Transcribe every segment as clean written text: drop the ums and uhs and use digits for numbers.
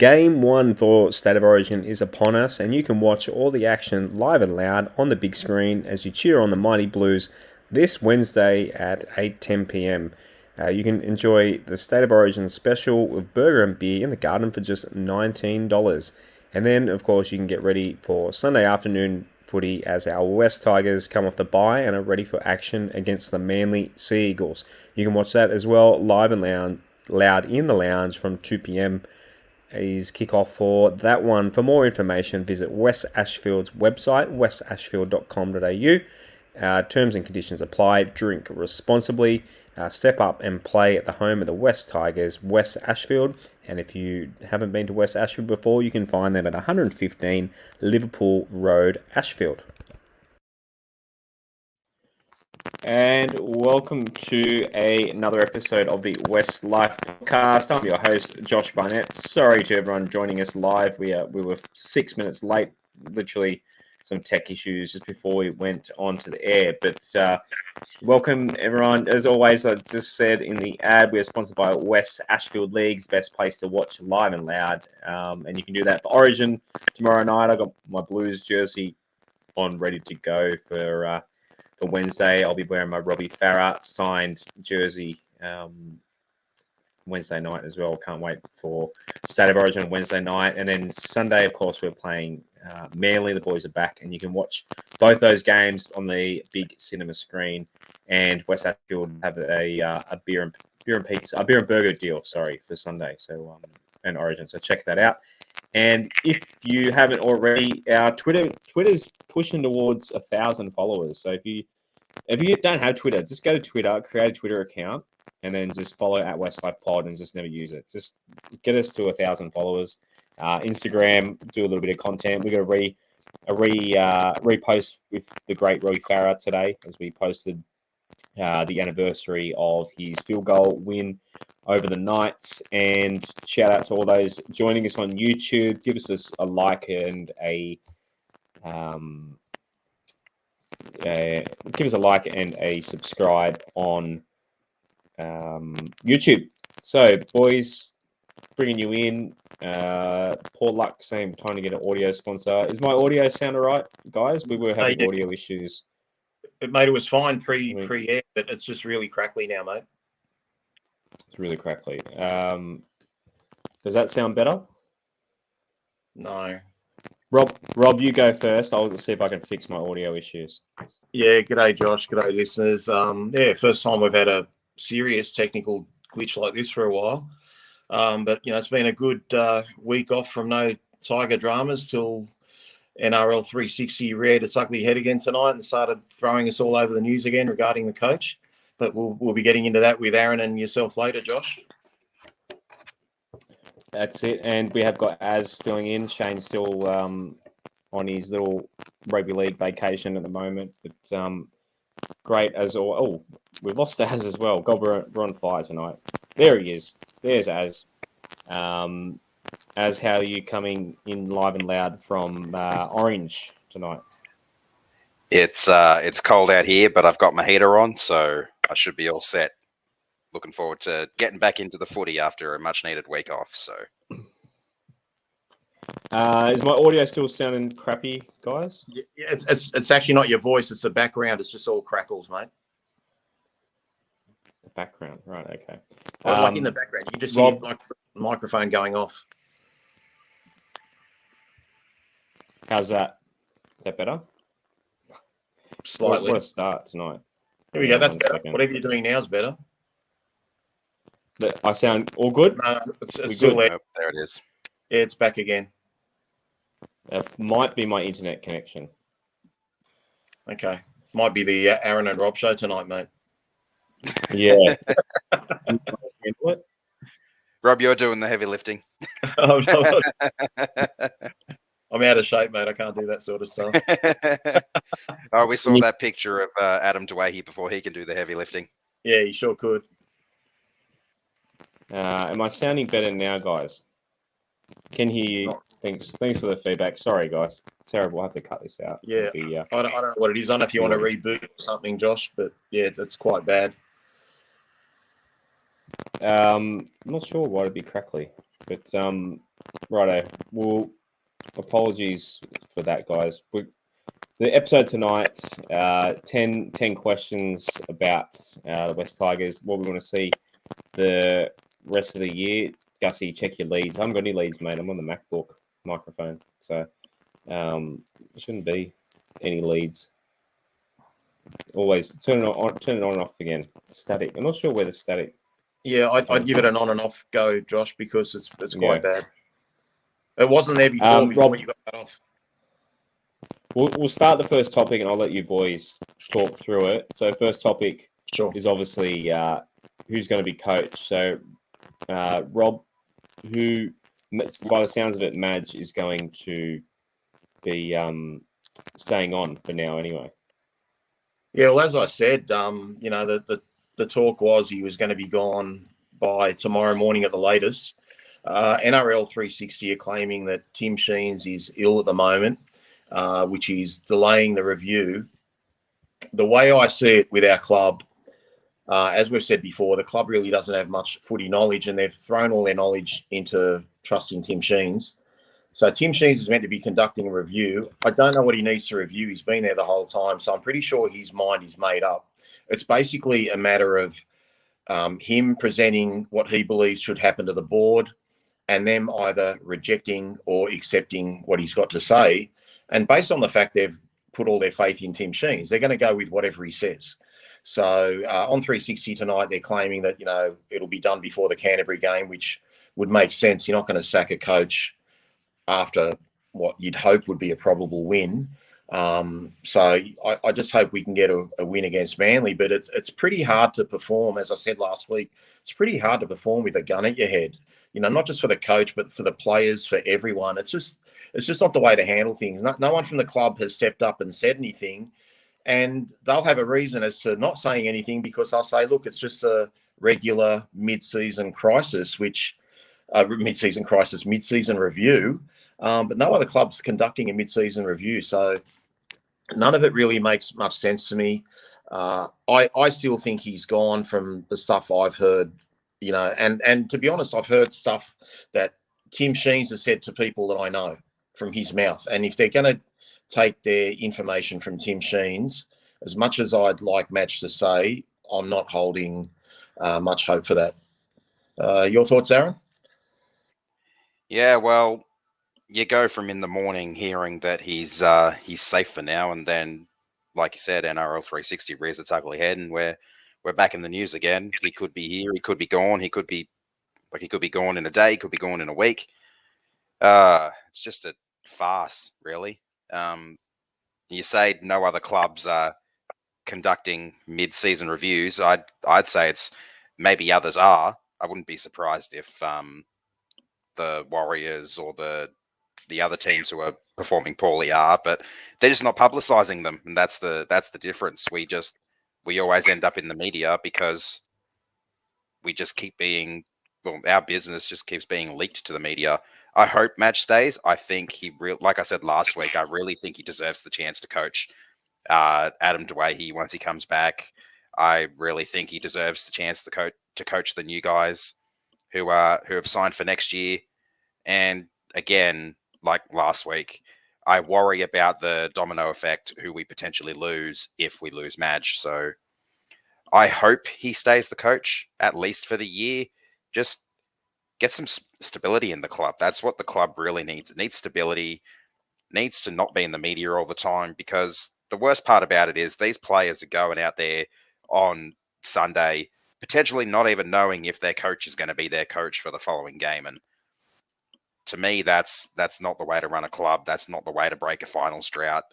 Game 1 for State of Origin is upon us, and you can watch all the action live and loud on the big screen as you cheer on the Mighty Blues this Wednesday at 8:10 p.m. You can enjoy the State of Origin special with burger and beer in the garden for just $19. And then, of course, you can get ready for Sunday afternoon footy as our West Tigers come off the bye and are ready for action against the Manly Sea Eagles. You can watch that as well live and loud in the lounge from 2 p.m. is kickoff for that one. For more information, visit West Ashfield's website, westashfield.com.au. Terms and conditions apply. Drink responsibly. Step up and play at the home of the West Tigers, West Ashfield. And if you haven't been to West Ashfield before, you can find them at 115 Liverpool Road, Ashfield. And welcome to another episode of the WestsLife Podcast. I'm your host, Josh Barnett. Sorry to everyone joining us live. We were 6 minutes late, literally some tech issues just before we went on to the air. But welcome, everyone. As always, I just said in the ad, we are sponsored by West Ashfield League's best place to watch live and loud. And you can do that for Origin tomorrow night. I got my Blues jersey on ready to go for Wednesday. I'll be wearing my Robbie Farah signed jersey Wednesday night as well. Can't wait for State of Origin Wednesday night. And then Sunday, of course, we're playing Manly. The boys are back, and you can watch both those games on the big cinema screen. And West Ashfield have a beer and burger deal, for Sunday. So and Origin. So check that out. And if you haven't already, our Twitter's pushing towards 1,000 followers. So if you don't have Twitter, just go to Twitter, create a Twitter account, and then just follow at WestsLife Pod and just never use it. Just get us to 1,000 followers. Instagram, do a little bit of content. We're going to repost with the great Robbie Farah today, as we posted the anniversary of his field goal win over the Knights. And shout out to all those joining us on YouTube. Give us a like and a subscribe on YouTube. So, boys, bringing you in. Poor luck saying trying to get an audio sponsor. Is my audio sound all right, guys? We were having audio issues. Mate, it was fine pre-air, but it's just really crackly now, mate. It's really crackly. Does that sound better? No. Rob, you go first. I'll see if I can fix my audio issues. Yeah, g'day, Josh. G'day, listeners. First time we've had a serious technical glitch like this for a while. But, it's been a good week off from no Tiger dramas till NRL 360 reared its ugly head again tonight and started throwing us all over the news again regarding the coach. But we'll be getting into that with Aaron and yourself later, Josh. That's it. And we have got Az filling in. Shane's still on his little rugby league vacation at the moment. But great as all. Oh, we've lost Az as well. God, we're on fire tonight. There he is. There's Az. Az, how are you coming in live and loud from Orange tonight? It's cold out here, but I've got my heater on, so I should be all set. Looking forward to getting back into the footy after a much-needed week off. So, is my audio still sounding crappy, guys? Yeah, it's actually not your voice; it's the background. It's just all crackles, mate. The background, right? Okay. Like in the background, you can just hear like the microphone going off. How's that? Is that better? Slightly. What a start tonight. Here we go. That's better. Whatever you're doing now is better. I sound all good? No, it's still there. There it is. Yeah, it's back again. That might be my internet connection. Okay. Might be the Aaron and Rob show tonight, mate. Yeah. Rob, you're doing the heavy lifting. I'm out of shape, mate. I can't do that sort of stuff. Oh, we saw that picture of Adam Dwayne before he can do the heavy lifting. Yeah, he sure could. Am I sounding better now, guys? Can hear you. Thanks for the feedback. Sorry, guys. Terrible. I'll have to cut this out. Yeah. I don't know what it is. I don't know if you want to reboot or something, Josh, but yeah, that's quite bad. I'm not sure why it'd be crackly, but Righto. Well, apologies for that, guys. The episode tonight, 10 questions about the West Tigers, what we want to see the rest of the year. Gussie, check your leads. I haven't got any leads, mate. I'm on the MacBook microphone, so there shouldn't be any leads. Always turn it on and off again. Static. I'm not sure where the static. Yeah, I'd give it an on and off go, Josh, because it's quite bad. It wasn't there before Rob, you got that off. We'll start the first topic, and I'll let you boys talk through it. So, first topic is obviously who's going to be coach. So, Rob, who, by the sounds of it, Madge is going to be staying on for now, anyway. Yeah, well, as I said, the talk was he was going to be gone by tomorrow morning at the latest. NRL 360 are claiming that Tim Sheens is ill at the moment, which is delaying the review. The way I see it with our club, as we've said before, the club really doesn't have much footy knowledge, and they've thrown all their knowledge into trusting Tim Sheens. So Tim Sheens is meant to be conducting a review. I don't know what he needs to review. He's been there the whole time, so I'm pretty sure his mind is made up. It's basically a matter of him presenting what he believes should happen to the board and them either rejecting or accepting what he's got to say. And based on the fact they've put all their faith in Tim Sheens, they're going to go with whatever he says. So on 360 tonight, they're claiming that, it'll be done before the Canterbury game, which would make sense. You're not going to sack a coach after what you'd hope would be a probable win. So I just hope we can get a win against Manly, but it's pretty hard to perform. As I said last week, it's pretty hard to perform with a gun at your head, not just for the coach, but for the players, for everyone. It's just not the way to handle things. No one from the club has stepped up and said anything, and they'll have a reason as to not saying anything because they'll say, look, it's just a regular mid-season crisis, mid-season review. But no other club's conducting a mid-season review. So none of it really makes much sense to me. I still think he's gone from the stuff I've heard, and to be honest, I've heard stuff that Tim Sheens has said to people that I know from his mouth. And if they're going to take their information from Tim Sheens, as much as I'd like Match to say, I'm not holding much hope for that. Your thoughts, Aaron? Yeah, well, you go from in the morning hearing that he's safe for now, and then, like you said, NRL 360 rears its ugly head, and we're back in the news again. He could be here, he could be gone, he could be gone in a day, he could be gone in a week. It's just a farce, really. You say no other clubs are conducting mid-season reviews. I'd say it's maybe others are. I wouldn't be surprised if the Warriors or the other teams who are performing poorly are, but they're just not publicizing them, and that's the difference. We always end up in the media because we just keep being, our business just keeps being leaked to the media. I hope Match stays. I think like I said last week, I really think he deserves the chance to coach Adam Dwayne once he comes back. I really think he deserves the chance to coach the new guys who have signed for next year. And again, like last week, I worry about the domino effect who we potentially lose if we lose Madge. So I hope he stays the coach, at least for the year. Just get some stability in the club. That's what the club really needs. It needs stability, needs to not be in the media all the time, because the worst part about it is these players are going out there on Sunday, potentially not even knowing if their coach is going to be their coach for the following game. And to me, that's not the way to run a club. That's not the way to break a finals drought.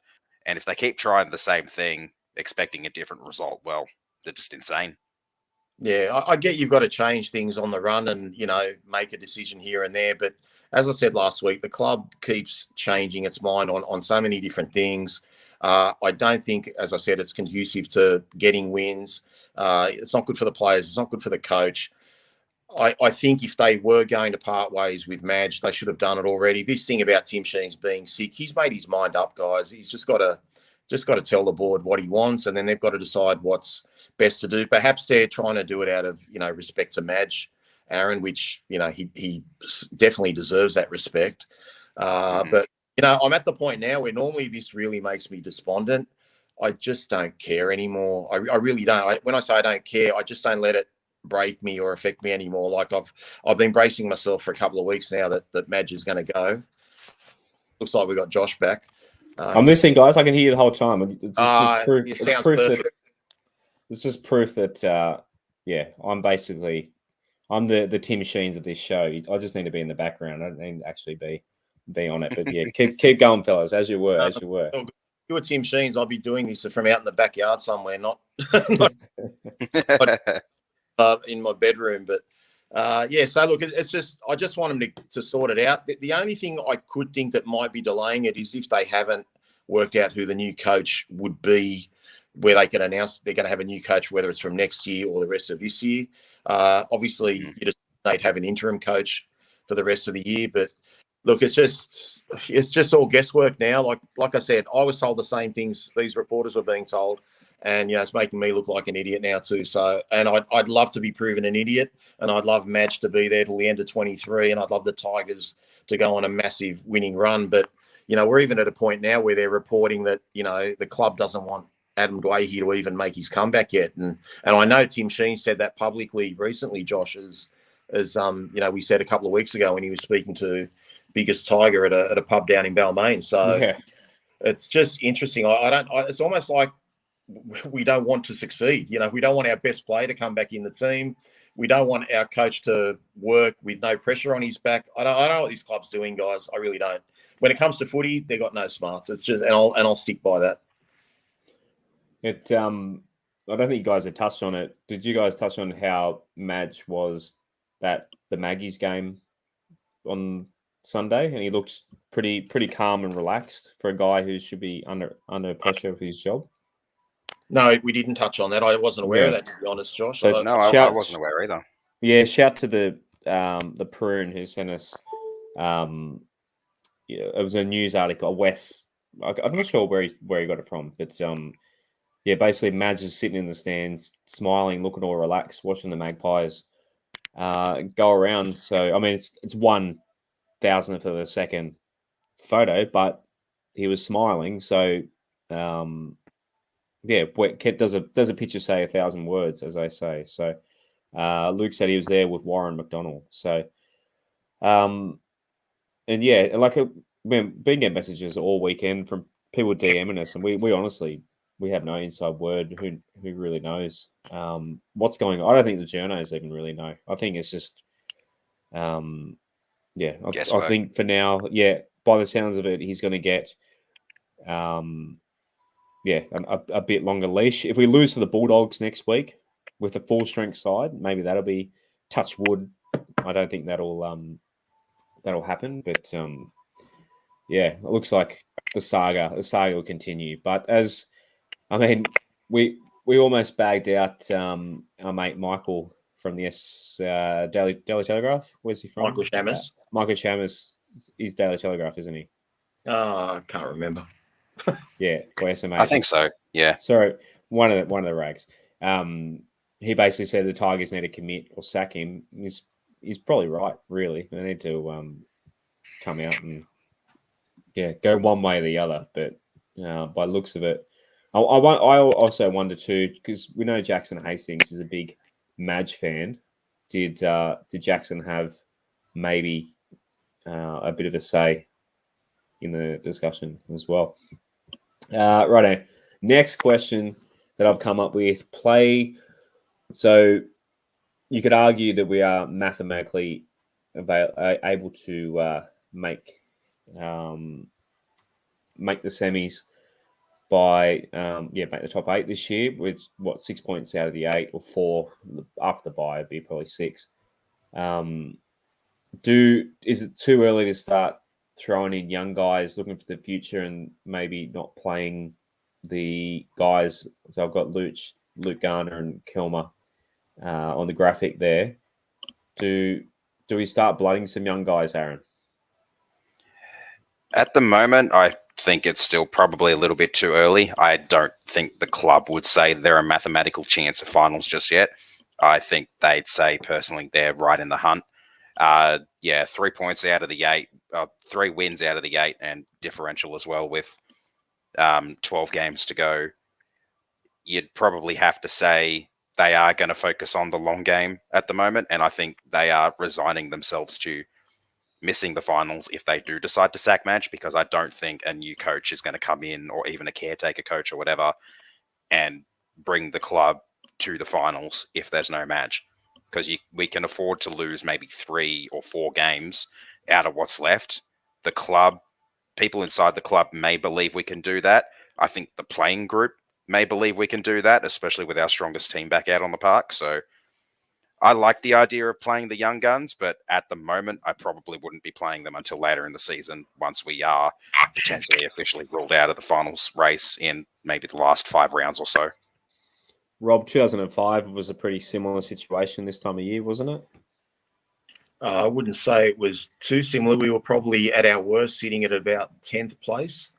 And if they keep trying the same thing, expecting a different result, well, they're just insane. Yeah, I get you've got to change things on the run and, make a decision here and there. But as I said last week, the club keeps changing its mind on so many different things. I don't think, as I said, it's conducive to getting wins. It's not good for the players. It's not good for the coach. I think if they were going to part ways with Madge, they should have done it already. This thing about Tim Sheens being sick, he's made his mind up, guys. He's just got to tell the board what he wants, and then they've got to decide what's best to do. Perhaps they're trying to do it out of respect to Madge Aaron, which, he definitely deserves that respect. Mhm. But, I'm at the point now where normally this really makes me despondent. I just don't care anymore. I really don't. When I say I don't care, I just don't let it break me or affect me anymore. Like I've been bracing myself for a couple of weeks now that Madge is going to go. Looks like we got Josh back. I'm listening, guys. I can hear you the whole time. It's just proof. It It's sounds proof perfect. that it's just proof that I'm the Tim Sheens of this show. I just need to be in the background. I don't need to actually be on it. But yeah, keep going, fellas, as you were. You were Tim Sheens, I'll be doing this from out in the backyard somewhere, not in my bedroom. But so look, it's just I just want them to sort it out. The only thing I could think that might be delaying it is if they haven't worked out who the new coach would be, where they can announce they're going to have a new coach, whether it's from next year or the rest of this year. Obviously, you just they'd have an interim coach for the rest of the year, but look, it's just all guesswork now. Like I said, I was told the same things these reporters were being told, and it's making me look like an idiot now too. So, and I'd love to be proven an idiot, and I'd love Madge to be there till the end of 23, and I'd love the Tigers to go on a massive winning run. But we're even at a point now where they're reporting that the club doesn't want Adam Dwayne to even make his comeback yet, and I know Tim Sheen said that publicly recently, Josh, as we said a couple of weeks ago when he was speaking to biggest Tiger at a pub down in Balmain. So Yeah. It's just interesting. It's almost like we don't want to succeed. We don't want our best player to come back in the team. We don't want our coach to work with no pressure on his back. I don't know what this club's doing, guys. I really don't. When it comes to footy, they got no smarts. It's just, and I'll stick by that. I don't think you guys had touched on it. Did you guys touch on how Madge was the Maggie's game on Sunday, and he looked pretty calm and relaxed for a guy who should be under pressure of his job? No, we didn't touch on that. I wasn't aware of that, to be honest, Josh. So no, I wasn't aware either. Yeah, shout to the Prune who sent us. It was a news article. I'm not sure where he got it from, but basically Madge is sitting in the stands, smiling, looking all relaxed, watching the Magpies go around. So I mean, it's 1,000th of a second photo, but he was smiling. So does a picture say 1,000 words, as they say? So Luke said he was there with Warren McDonald. So we've been getting messages all weekend from people DMing us, and we honestly have no inside word. Who really knows what's going on? I don't think the journos even really know. I think it's just I think for now, by the sounds of it, he's going to get a bit longer leash. If we lose to the Bulldogs next week with a full strength side, maybe that'll be touch wood. I don't think that'll happen, but it looks like the saga will continue. But we almost bagged out our mate Michael from the Daily Telegraph. Where's he from? Michael Shamus. Michael Shamus is Daily Telegraph, isn't he? I can't remember. Yeah, or SMA. I think so. Yeah. Sorry, one of the rags. He basically said the Tigers need to commit or sack him. He's probably right. Really, they need to come out and go one way or the other. But by looks of it, I also wonder too, because we know Jackson Hastings is a big Madge fan. Did Jackson have maybe a bit of a say in the discussion as well? Righto. Next question that I've come up with: play. So you could argue that we are mathematically able to make the semis by make the top 8 this year with 6 points out of the 8, or 4 after the bye. It'd be probably 6. Is it too early to start throwing in young guys looking for the future and maybe not playing the guys? So I've got Luke Garner and Kelmer on the graphic there. Do we start blooding some young guys, Aaron? At the moment, I think it's still probably a little bit too early. I don't think the club would say they're a mathematical chance of finals just yet. I think they'd say personally they're right in the hunt. 3 points out of the 8, 3 wins out of the 8, and differential as well with 12 games to go. You'd probably have to say they are going to focus on the long game at the moment, and I think they are resigning themselves to missing the finals if they do decide to sack Madge, because I don't think a new coach is going to come in, or even a caretaker coach or whatever, and bring the club to the finals if there's no Madge. Because we can afford to lose maybe 3 or 4 games out of what's left. The club, people inside the club may believe we can do that. I think the playing group may believe we can do that, especially with our strongest team back out on the park. So I like the idea of playing the young guns, but at the moment, I probably wouldn't be playing them until later in the season, once we are potentially officially ruled out of the finals race in maybe the last 5 rounds or so. Rob, 2005 was a pretty similar situation this time of year, wasn't it? I wouldn't say it was too similar. We were probably at our worst, sitting at about 10th place.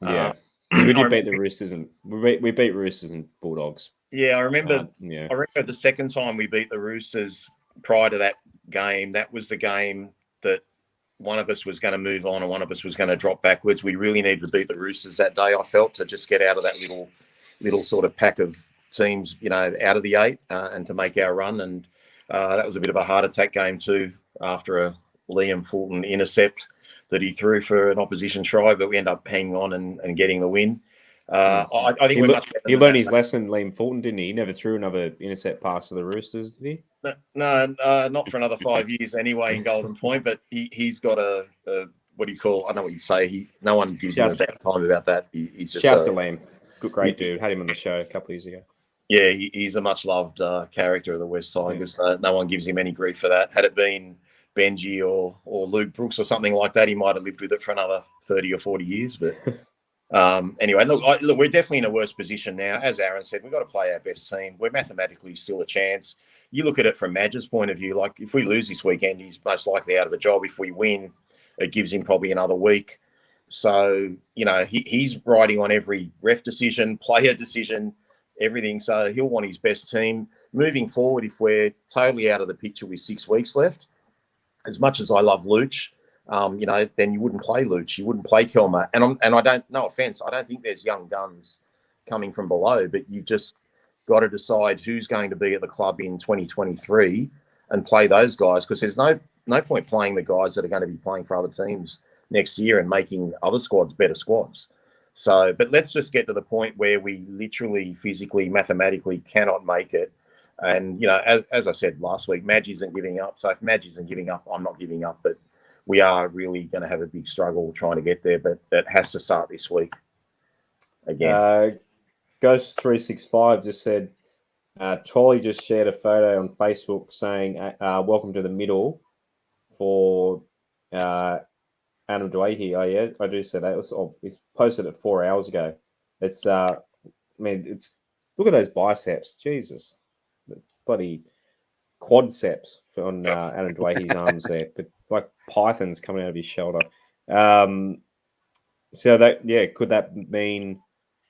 Yeah. We did beat the Roosters, and we beat Roosters and Bulldogs. Yeah, I remember. Yeah. I remember the second time we beat the Roosters prior to that game. That was the game that one of us was going to move on and one of us was going to drop backwards. We really needed to beat the Roosters that day, I felt, to just get out of that little sort of pack of teams, out of the 8 and to make our run. And that was a bit of a heart attack game too, after a Liam Fulton intercept that he threw for an opposition try, but we end up hanging on and getting the win. I think we're much better. He learned his lesson, Liam Fulton, didn't he? He never threw another intercept pass to the Roosters, did he? No, not for another 5 years anyway in Golden Point. But he's got a what do you call? I know what you say. No one gives him a bad time about that. He's just shouts to Liam. Good, great dude. Had him on the show a couple of years ago. Yeah, he's a much loved character of the West Tigers. Yeah. No one gives him any grief for that. Had it been Benji or Luke Brooks or something like that, he might have lived with it for another 30 or 40 years. But anyway, look, we're definitely in a worse position now. As Aaron said, we've got to play our best team. We're mathematically still a chance. You look at it from Madge's point of view, like if we lose this weekend, he's most likely out of a job. If we win, it gives him probably another week. So, he's riding on every ref decision, player decision, everything. So he'll want his best team. Moving forward, if we're totally out of the picture with 6 weeks left, as much as I love Luch, then you wouldn't play Luch. You wouldn't play Kelmer. And I don't, no offense, I don't think there's young guns coming from below, but you just got to decide who's going to be at the club in 2023 and play those guys, because there's no point playing the guys that are going to be playing for other teams next year and making other squads better squads. So, but let's just get to the point where we literally, physically, mathematically cannot make it. And, as I said last week, Madge isn't giving up. So if Madge isn't giving up, I'm not giving up. But we are really going to have a big struggle trying to get there. But it has to start this week again. Ghost365 just said, Twally just shared a photo on Facebook saying, welcome to the middle for Adam Dwayne. Oh, yeah, I do say that. It's posted it 4 hours ago. It's, look at those biceps. Jesus. The bloody quadceps on Adam Dwayne's arms there, but like pythons coming out of his shoulder. So that, could that mean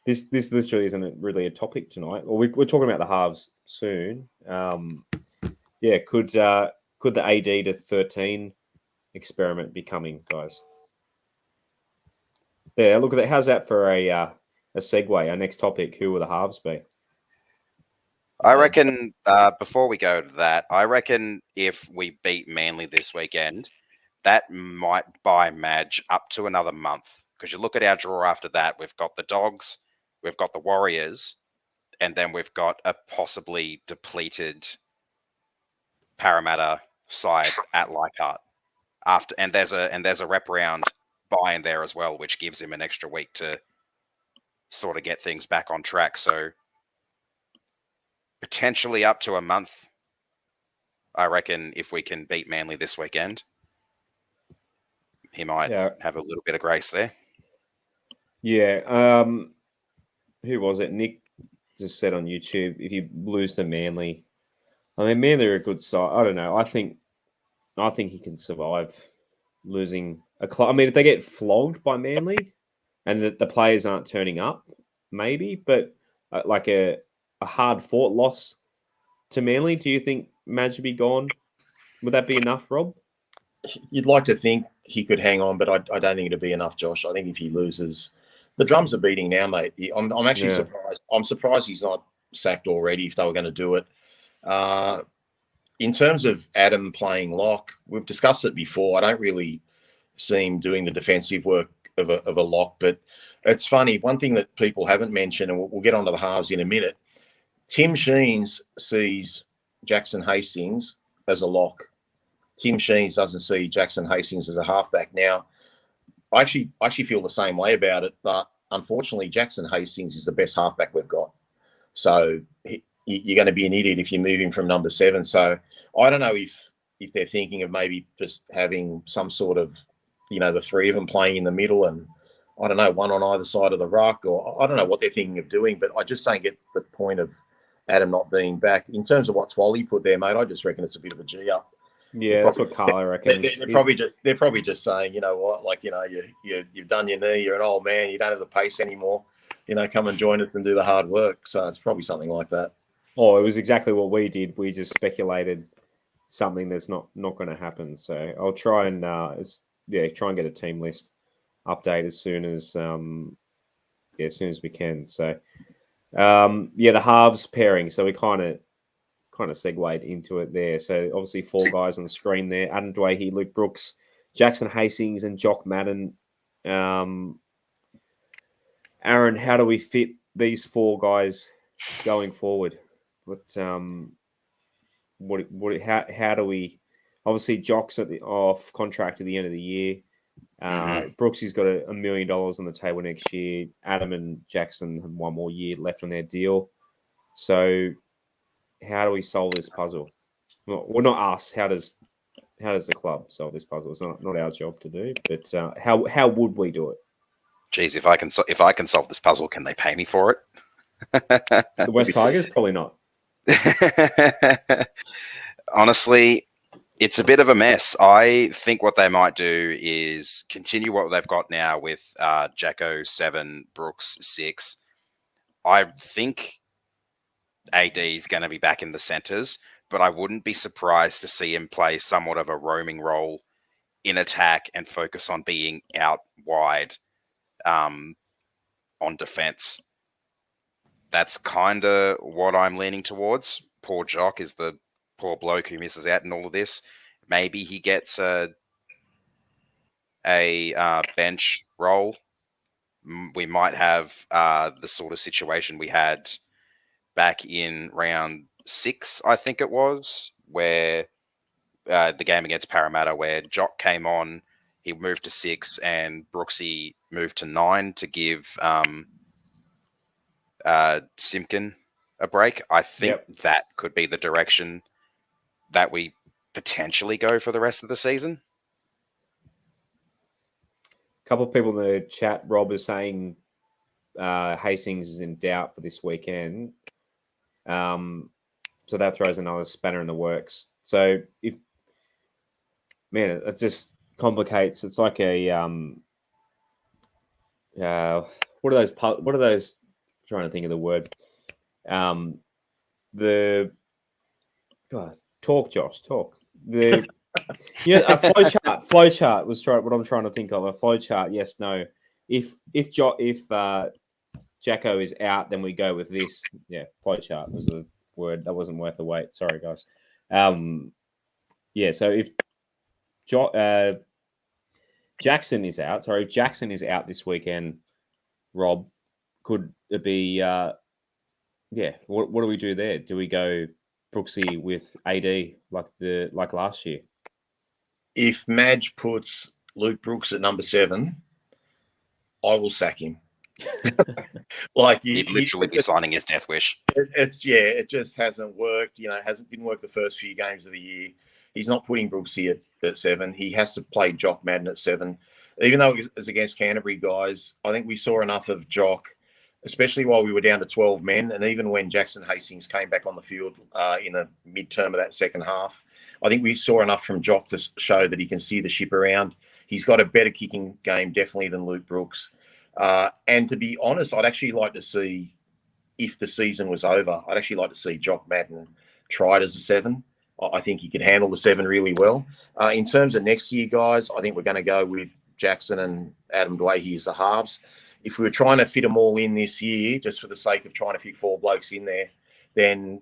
this literally isn't really a topic tonight? Or we're talking about the halves soon. Could the AD to 13 experiment be coming, guys? There, look at that. How's that for a segue? Our next topic: who will the halves be? I reckon, before we go to that, I reckon if we beat Manly this weekend, that might buy Madge up to another month. Because you look at our draw after that, we've got the Dogs, we've got the Warriors, and then we've got a possibly depleted Parramatta side at Leichhardt. And there's a wraparound buy in there as well, which gives him an extra week to sort of get things back on track. So potentially up to a month, I reckon, if we can beat Manly this weekend. He might have a little bit of grace there. Yeah. Who was it? Nick just said on YouTube, if you lose to Manly, Manly are a good side. I don't know. I think he can survive losing a club. If they get flogged by Manly and the players aren't turning up, maybe, but like a hard-fought loss to Manly, do you think Madge would be gone? Would that be enough, Rob? You'd like to think he could hang on, but I don't think it'd be enough, Josh. I think if he loses, the drums are beating now, mate. I'm actually surprised. I'm surprised he's not sacked already if they were going to do it. In terms of Adam playing lock, we've discussed it before. I don't really see him doing the defensive work of a lock, but it's funny. One thing that people haven't mentioned, and we'll get onto the halves in a minute, Tim Sheens sees Jackson Hastings as a lock. Tim Sheens doesn't see Jackson Hastings as a halfback. Now, I actually feel the same way about it, but unfortunately, Jackson Hastings is the best halfback we've got. So you're going to be an idiot if you move him from number 7. So I don't know if they're thinking of maybe just having some sort of, the three of them playing in the middle and, I don't know, one on either side of the ruck, or I don't know what they're thinking of doing, but I just don't get the point of Adam not being back. In terms of what Swally put there, mate, I just reckon it's a bit of a G up. Yeah, that's what Carlo reckons. They're probably just saying, you know what, like, you've done your knee, you're an old man, you don't have the pace anymore, come and join us and do the hard work. So it's probably something like that. Oh, it was exactly what we did. We just speculated something that's not going to happen. So I'll try and try and get a team list update as soon as we can. So the halves pairing. So we kind of segued into it there. So obviously 4 guys on the screen there: Adam Dwayne, Luke Brooks, Jackson Hastings, and Jock Madden. Aaron, how do we fit these 4 guys going forward? How do we? Obviously, Jock's off contract at the end of the year. Brooksy's got $1 million on the table next year. Adam and Jackson have 1 more year left on their deal. So, how do we solve this puzzle? Well, not us. How does the club solve this puzzle? It's not our job to do. But how would we do it? Geez, if I can solve this puzzle, can they pay me for it? The West Tigers, probably not. Honestly, it's a bit of a mess. I think what they might do is continue what they've got now with Jacko 7, Brooks 6. I think AD is going to be back in the centres, but I wouldn't be surprised to see him play somewhat of a roaming role in attack and focus on being out wide on defence. That's kind of what I'm leaning towards. Poor Jock is the poor bloke who misses out in all of this. Maybe he gets a bench role. We might have the sort of situation we had back in round 6, I think it was, where the game against Parramatta, where Jock came on, he moved to 6, and Brooksy moved to 9 to give Simpkin a break. I think that could be the direction that we potentially go for the rest of the season. A couple of people in the chat, Rob, is saying Hastings is in doubt for this weekend. So that throws another spanner in the works. So it just complicates. It's like a what are those? I'm trying to think of the word. Talk, Josh, talk. A flowchart was what I'm trying to think of. A flowchart, yes, no. If Jacko is out, then we go with this. Yeah, flowchart was the word. That wasn't worth the wait. Sorry, guys. So if Jackson is out, if Jackson is out this weekend, Rob, could it be? What do we do there? Do we go Brooksy with AD like last year? If Madge puts Luke Brooks at number 7, I will sack him. He'd literally be signing his death wish. It just hasn't worked. Didn't work the first few games of the year. He's not putting Brooksy at 7. He has to play Jock Madden at 7. Even though it was against Canterbury guys, I think we saw enough of Jock, especially while we were down to 12 men, and even when Jackson Hastings came back on the field in the midterm of that second half, I think we saw enough from Jock to show that he can steer the ship around. He's got a better kicking game, definitely, than Luke Brooks. And to be honest, I'd actually like to see, if the season was over, I'd actually like to see Jock Madden tried as a 7. I think he can handle the 7 really well. In terms of next year, guys, I think we're going to go with Jackson and Adam Dwayne as the halves. If we were trying to fit them all in this year, just for the sake of trying to fit 4 blokes in there, then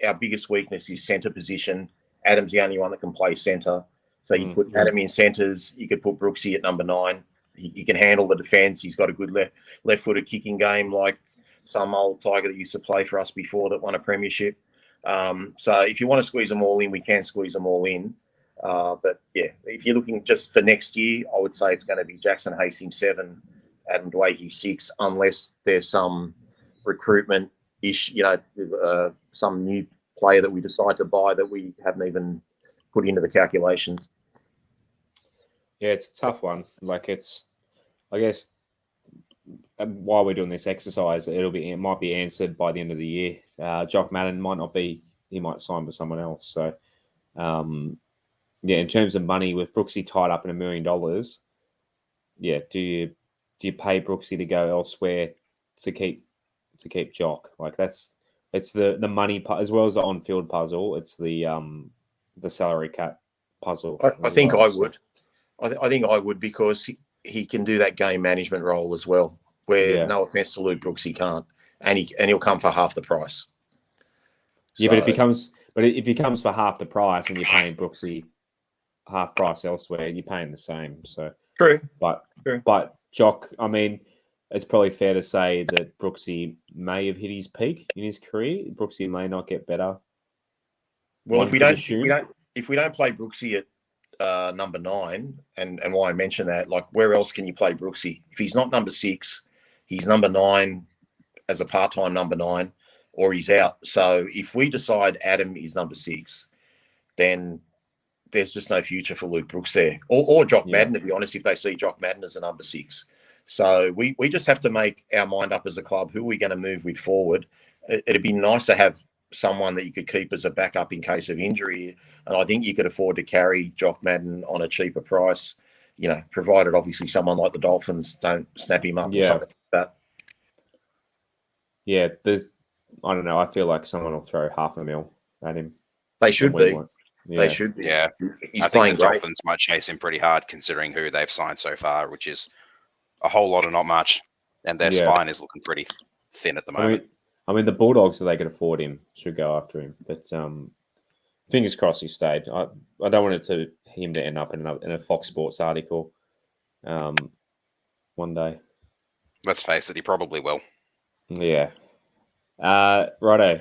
our biggest weakness is centre position. Adam's the only one that can play centre. So you put Adam in centres. You could put Brooksy at number 9. He can handle the defence. He's got a good left-footed kicking game like some old Tiger that used to play for us before that won a premiership. So if you want to squeeze them all in, we can squeeze them all in. But yeah, if you're looking just for next year, I would say it's going to be Jackson Hastings 7, Adam Dwayne 6, unless there's some recruitment issue, some new player that we decide to buy that we haven't even put into the calculations. Yeah, it's a tough one. Like I guess while we're doing this exercise, it might be answered by the end of the year. Jock Madden might not be. He might sign with someone else. So, in terms of money, with Brooksy tied up in $1 million, do you pay Brooksy to go elsewhere to keep Jock? Like it's the money as well as the on-field puzzle. It's the salary cap puzzle. I think I would. I think I would, because he can do that game management role as well. Where, no offense to Luke Brooks, he can't, and he'll come for half the price. Yeah, but if he comes for half the price and you're paying Brooksy half price elsewhere, you're paying the same. So true, but Jock, I mean, it's probably fair to say that Brooksy may have hit his peak in his career. Brooksy may not get better. Well, if we don't play Brooksy at number 9, and why I mention that, like, where else can you play Brooksy? If he's not number 6, he's number 9 as a part-time number 9, or he's out. So if we decide Adam is number 6, then there's just no future for Luke Brooks there, or Jock Madden, to be honest, if they see Jock Madden as a number 6. So we just have to make our mind up as a club who we're going to move with forward. It'd be nice to have someone that you could keep as a backup in case of injury. And I think you could afford to carry Jock Madden on a cheaper price, provided obviously someone like the Dolphins don't snap him up or something like that. Yeah, I don't know. I feel like someone will throw $500,000 at him. They should be. They should be. Yeah. I think the Dolphins might chase him pretty hard considering who they've signed so far, which is a whole lot of not much. And their spine is looking pretty thin at the moment. I mean, the Bulldogs, if they could afford him, should go after him. But fingers crossed he stayed. I don't want him to end up in a Fox Sports article one day. Let's face it, he probably will. Yeah. Righto.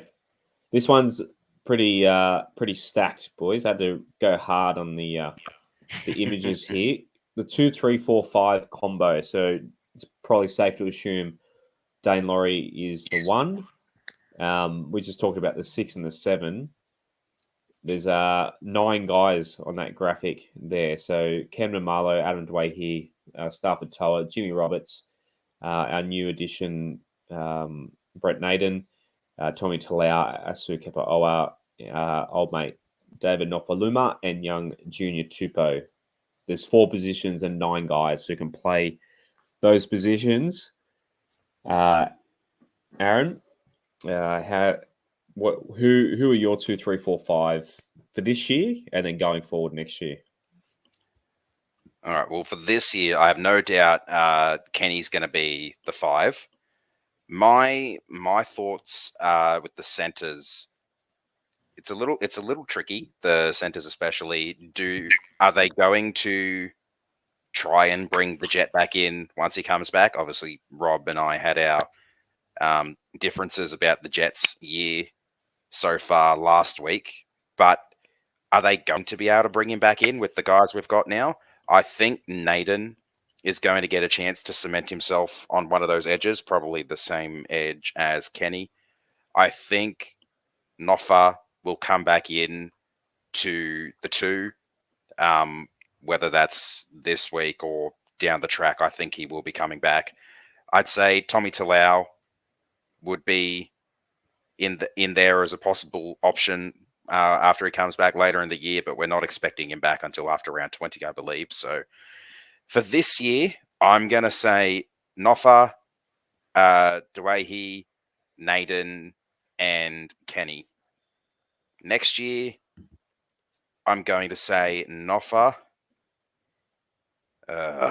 This one's pretty stacked, boys. I had to go hard on the images here. The 2, 3, 4, 5 combo. So it's probably safe to assume Dane Laurie is the 1. We just talked about the 6 and the 7. There's 9 guys on that graphic there. So Camden Marlowe, Adam Dwayne, Stafford Toa, Jimmy Roberts, our new addition, Brett Naden, Tommy Talau, Asu Kepa Owa, old mate David Nofaluma, and young junior Tupou. There's 4 positions and 9 guys who can play those positions. Aaron, who are your 2, 3, 4, 5 for this year and then going forward next year? All right. Well, for this year, I have no doubt Kenny's going to be the 5. My thoughts with the centers, it's a little tricky. The centers, especially, are they going to try and bring the Jet back in once he comes back? Obviously, Rob and I had our differences about the Jets' year so far last week, but are they going to be able to bring him back in with the guys we've got now? I think Naden is going to get a chance to cement himself on one of those edges, probably the same edge as Kenny. I think Noffa will come back in to the 2, whether that's this week or down the track. I think he will be coming back. I'd say Tommy Talau would be in there as a possible option after he comes back later in the year, but we're not expecting him back until after round 20, I believe. So for this year, I'm going to say Noffa, Dwayne, Naden, and Kenny. Next year, I'm going to say Noffa.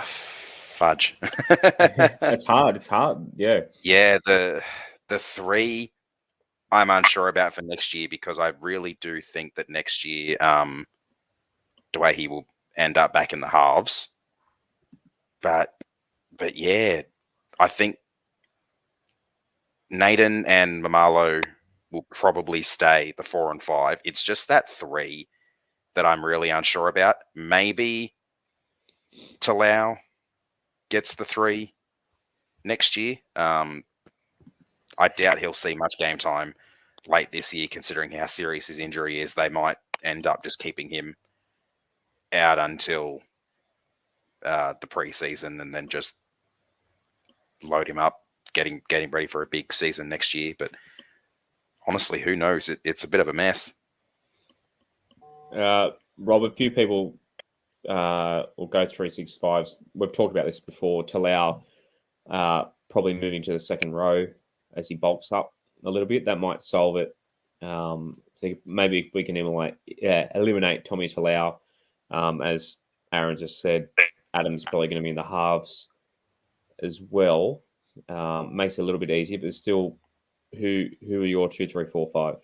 Fudge. It's hard. It's hard. Yeah. Yeah, the 3 I'm unsure about for next year because I really do think that next year, the way he will end up back in the halves. But yeah, I think Naden and Mamalo will probably stay the 4 and 5. It's just that 3 that I'm really unsure about. Maybe Talau gets the 3 next year. I doubt he'll see much game time late this year, considering how serious his injury is. They might end up just keeping him out until the preseason and then just load him up, getting ready for a big season next year. But honestly, who knows? It's a bit of a mess. Rob, a few people will go 365s. We've talked about this before. Talau probably moving to the second row as he bulks up a little bit. That might solve it. So maybe we can eliminate Tommy Talau. As Aaron just said, Adam's probably going to be in the halves as well. Makes it a little bit easier, but still, who are your 2, 3, 4, 5?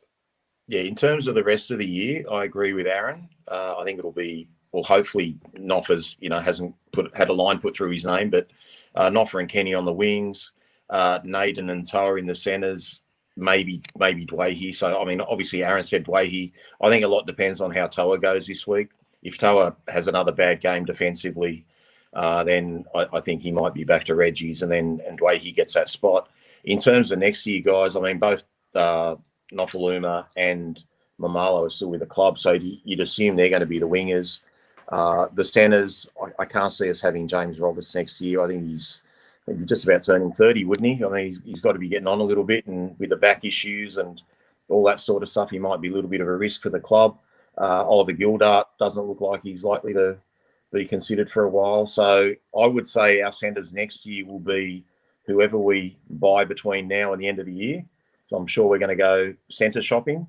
Yeah, in terms of the rest of the year, I agree with Aaron. I think it'll be, well, hopefully Noffa's, hasn't had a line put through his name, but Noffa and Kenny on the wings, Naden and Toa in the centres, maybe Dwayhe. So, I mean, obviously Aaron said Dwayhe. I think a lot depends on how Toa goes this week. If Toa has another bad game defensively, then I think he might be back to Reggie's and Dwayhe gets that spot. In terms of next year, guys, I mean, both Nofaluma and Mamalo are still with the club, so you'd assume they're going to be the wingers. The centres, I can't see us having James Roberts next year. I think he's maybe just about turning 30, wouldn't he? I mean, he's got to be getting on a little bit, and with the back issues and all that sort of stuff, he might be a little bit of a risk for the club. Oliver Gildart doesn't look like he's likely to be considered for a while. So I would say our centres next year will be whoever we buy between now and the end of the year. So I'm sure we're going to go centre shopping.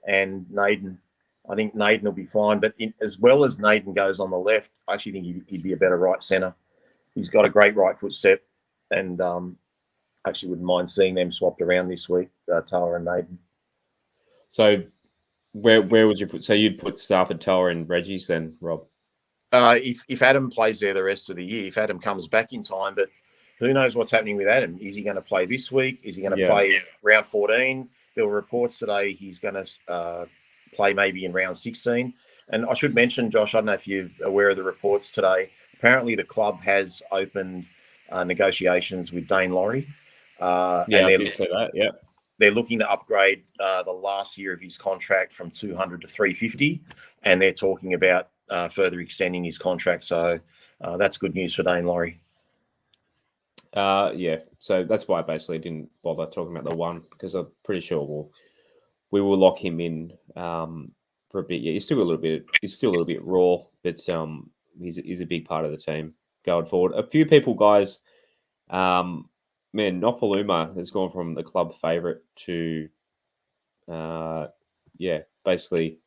And Naden, I think Naden will be fine. But as well as Naden goes on the left, I actually think he'd be a better right centre. He's got a great right foot step, and actually wouldn't mind seeing them swapped around this week, Toa and Naden. So where would you put? So you'd put Stafford, Toa, and Reggie's then, Rob? If Adam plays there the rest of the year, if Adam comes back in time, but who knows what's happening with Adam? Is he going to play this week? Is he going to play round 14? There were reports today he's going to play maybe in round 16. And I should mention, Josh, I don't know if you're aware of the reports today. Apparently the club has opened negotiations with Dane Laurie. I did say that, yeah. They're looking to upgrade the last year of his contract from 200 to 350, and they're talking about further extending his contract. So that's good news for Dane Laurie. So that's why I basically didn't bother talking about the one, because I'm pretty sure we will lock him in for a bit. Yeah, he's still a little bit raw, but he's a big part of the team going forward. A few people, guys, Nofaluma has gone from the club favourite to basically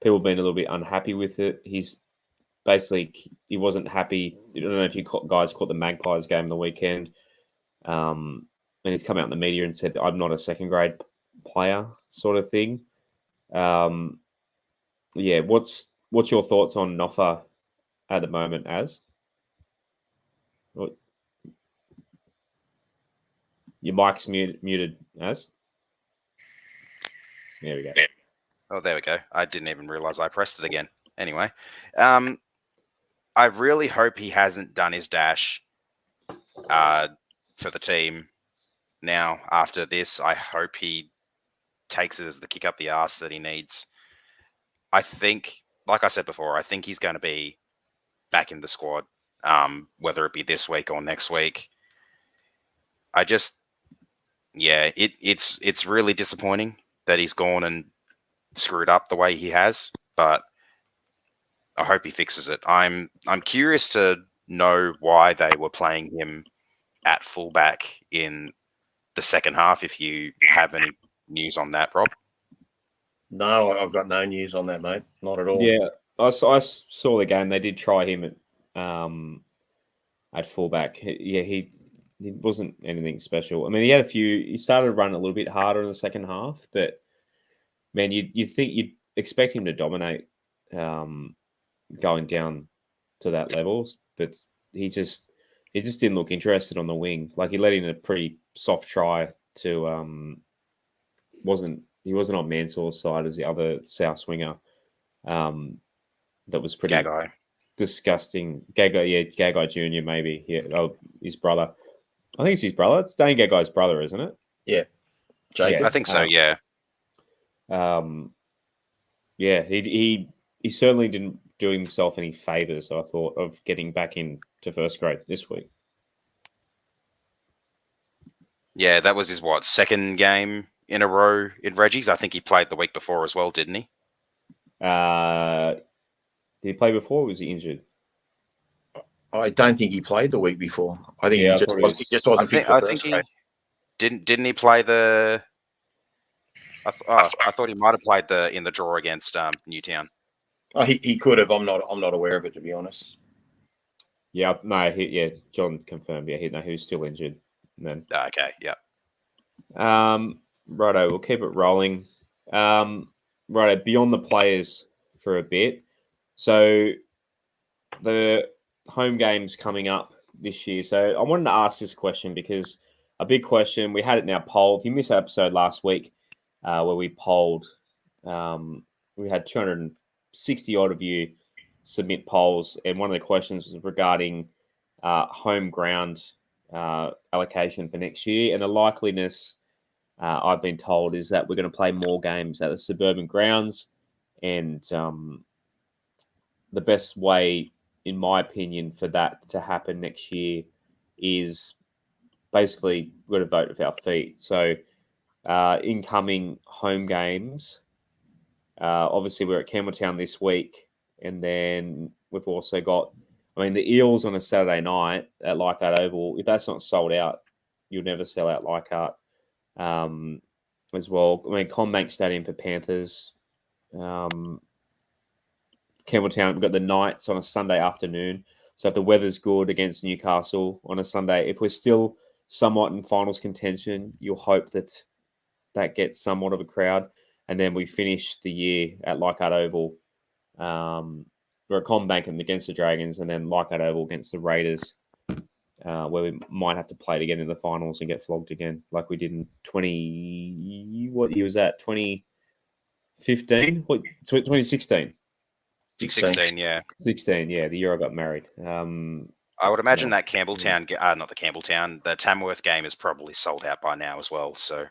people have been a little bit unhappy with it. He wasn't happy. I don't know if you guys caught the Magpies game on the weekend. And he's come out in the media and said, I'm not a second grade player, sort of thing. What's your thoughts on Noffa at the moment, Az? Your mic's muted, Az. There we go. Oh, there we go. I didn't even realize I pressed it again. Anyway, I really hope he hasn't done his dash for the team now after this. I hope he takes it as the kick up the arse that he needs. I think, like I said before, I think he's going to be back in the squad, whether it be this week or next week. It's really disappointing that he's gone and screwed up the way he has, but I hope he fixes it. I'm curious to know why they were playing him at fullback in the second half, if you have any news on that, Rob. No, I've got no news on that, mate. Not at all. Yeah, I saw the game. They did try him at fullback. He wasn't anything special. I mean, he had a few. He started to run a little bit harder in the second half, but man, you think you'd expect him to dominate going down to that level, but he just didn't look interested on the wing. Like he let in a pretty soft try to he wasn't on Mansour's side as the other South swinger. That was pretty Gagai. disgusting. Gagai Junior maybe. Yeah, his brother. I think it's his brother. It's Dane Gagai's brother, isn't it? Yeah, Jacob. I think so. Yeah. He certainly didn't do himself any favors, I thought, of getting back into first grade this week. Yeah, that was his second game in a row in Reggie's. I think he played the week before as well, didn't he? Did he play before or was he injured? I don't think he played the week before. I think he just wasn't fit for first grade. Didn't he play the... I thought he might have played in the draw against Newtown. Oh, he could have. I'm not aware of it, to be honest. Yeah, no, John confirmed. Yeah, he was still injured. And then, okay, yeah. Righto, we'll keep it rolling. Righto, beyond the players for a bit. So the home games coming up this year. So I wanted to ask this question because a big question, we had it now polled. If you missed that episode last week where we polled, we had 260 odd of you submit polls, and one of the questions was regarding home ground allocation for next year, and the likeliness I've been told is that we're going to play more games at the suburban grounds, and the best way, in my opinion, for that to happen next year is basically we're going to vote with our feet. So incoming home games, obviously we're at Campbelltown this week, and then we've also got, the Eels on a Saturday night at Leichhardt Oval. If that's not sold out, you'll never sell out Leichhardt as well. CommBank Stadium for Panthers. Campbelltown, we've got the Knights on a Sunday afternoon. So if the weather's good against Newcastle on a Sunday, if we're still somewhat in finals contention, you'll hope that gets somewhat of a crowd. And then we finish the year at Leichhardt Oval. We're at CommBank and against the Dragons, and then Leichhardt Oval against the Raiders, where we might have to play it again in the finals and get flogged again, like we did in what year was that? 2015? What? 2016? 16, yeah. 16, yeah. The year I got married. I would imagine that Campbelltown, not the Campbelltown, the Tamworth game is probably sold out by now as well. So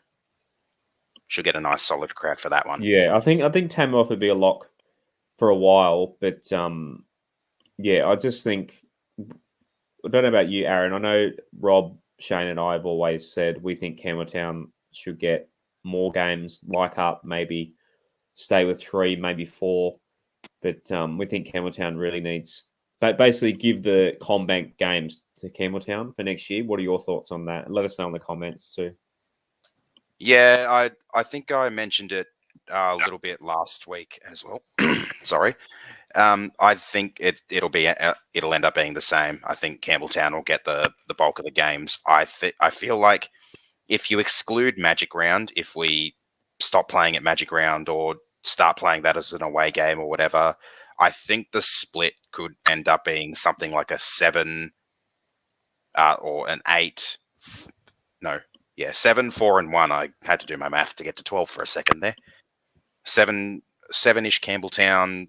should get a nice solid crowd for that one. Yeah, I think Tamworth would be a lock for a while, but I just think, I don't know about you, Aaron. I know Rob, Shane, and I have always said we think Campbelltown should get more games, like up, maybe stay with 3, maybe 4. But we think Campbelltown really needs, basically give the CommBank games to Campbelltown for next year. What are your thoughts on that? Let us know in the comments too. Yeah, I think I mentioned it a little bit last week as well. Sorry. I think it'll end up being the same. I think Campbelltown will get the bulk of the games. I feel like if you exclude Magic Round, if we stop playing at Magic Round or start playing that as an away game or whatever, I think the split could end up being something like a 7 or an 8. No, yeah, 7, 4, and 1. I had to do my math to get to 12 for a second there. 7-ish Campbelltown,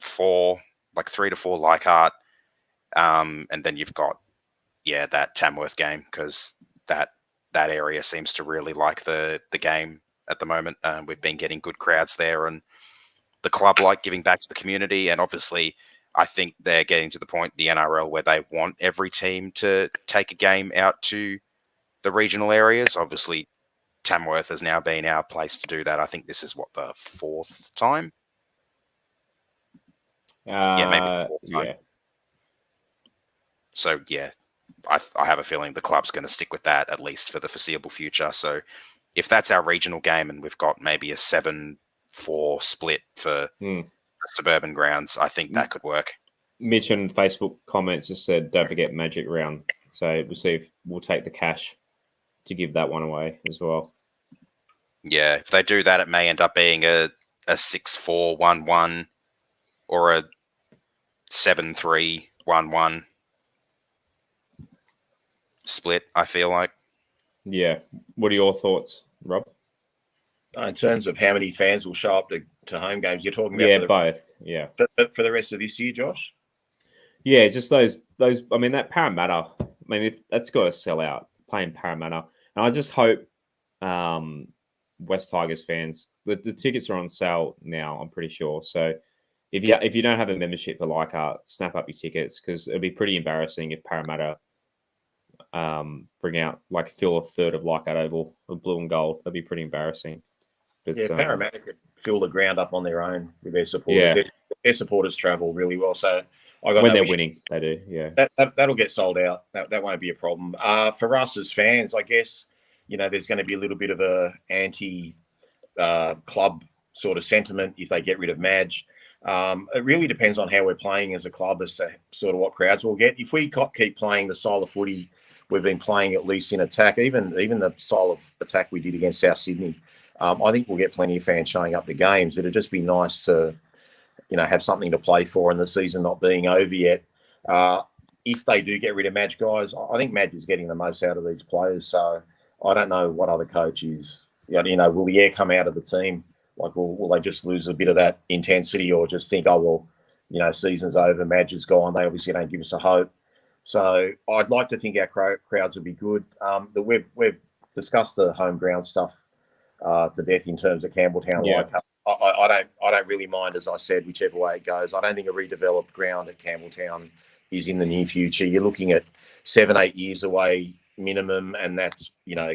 4, like 3 to 4 Leichhardt, and then you've got that Tamworth game, because that area seems to really like the game at the moment. We've been getting good crowds there, and the club like giving back to the community. And obviously, I think they're getting to the point, the NRL, where they want every team to take a game out to the regional areas. Obviously, Tamworth has now been our place to do that. I think this is the 4th time. Maybe the 4th time. Yeah. So I have a feeling the club's going to stick with that at least for the foreseeable future. So if that's our regional game and we've got maybe a 7-4 for split for Hmm. suburban grounds. I think that could work. Mitch on Facebook comments just said, "Don't forget Magic Round." So we'll see if we'll take the cash to give that one away as well. Yeah, if they do that, it may end up being a 6-4-1-1 or a 7-3-1-1 split. I feel like. Yeah. What are your thoughts, Rob? In terms of how many fans will show up to home games, you're talking about Yeah, both. Yeah. For the rest of this year, Josh? Yeah, just those. I mean, that Parramatta. I mean, if that's got to sell out playing Parramatta, and I just hope West Tigers fans. The tickets are on sale now. I'm pretty sure. So if you don't have a membership for Leichhardt, snap up your tickets because it'd be pretty embarrassing if Parramatta bring out fill a third of Leichhardt Oval with blue and gold. That'd be pretty embarrassing. But, yeah, Parramatta could fill the ground up on their own with their supporters. Yeah. Their supporters travel really well. So when they're winning, they do. Yeah, that'll get sold out. That won't be a problem. For us as fans, I guess there's going to be a little bit of a anti club sort of sentiment if they get rid of Madge. It really depends on how we're playing as a club as to sort of what crowds we'll get. If we keep playing the style of footy we've been playing, at least in attack, even the style of attack we did against South Sydney, I think we'll get plenty of fans showing up to games. It'd just be nice to have something to play for, and the season not being over yet. If they do get rid of Madge, guys, I think Madge is getting the most out of these players. So I don't know what other coach is. Will the air come out of the team? Like, will they just lose a bit of that intensity, or just think, oh well, season's over, Madge is gone. They obviously don't give us a hope. So I'd like to think our crowds will be good. We've discussed the home ground stuff to death in terms of Campbelltown. Yeah. I don't really mind, as I said, whichever way it goes. I don't think a redeveloped ground at Campbelltown is in the near future. You're looking at 7-8 years away minimum, and that's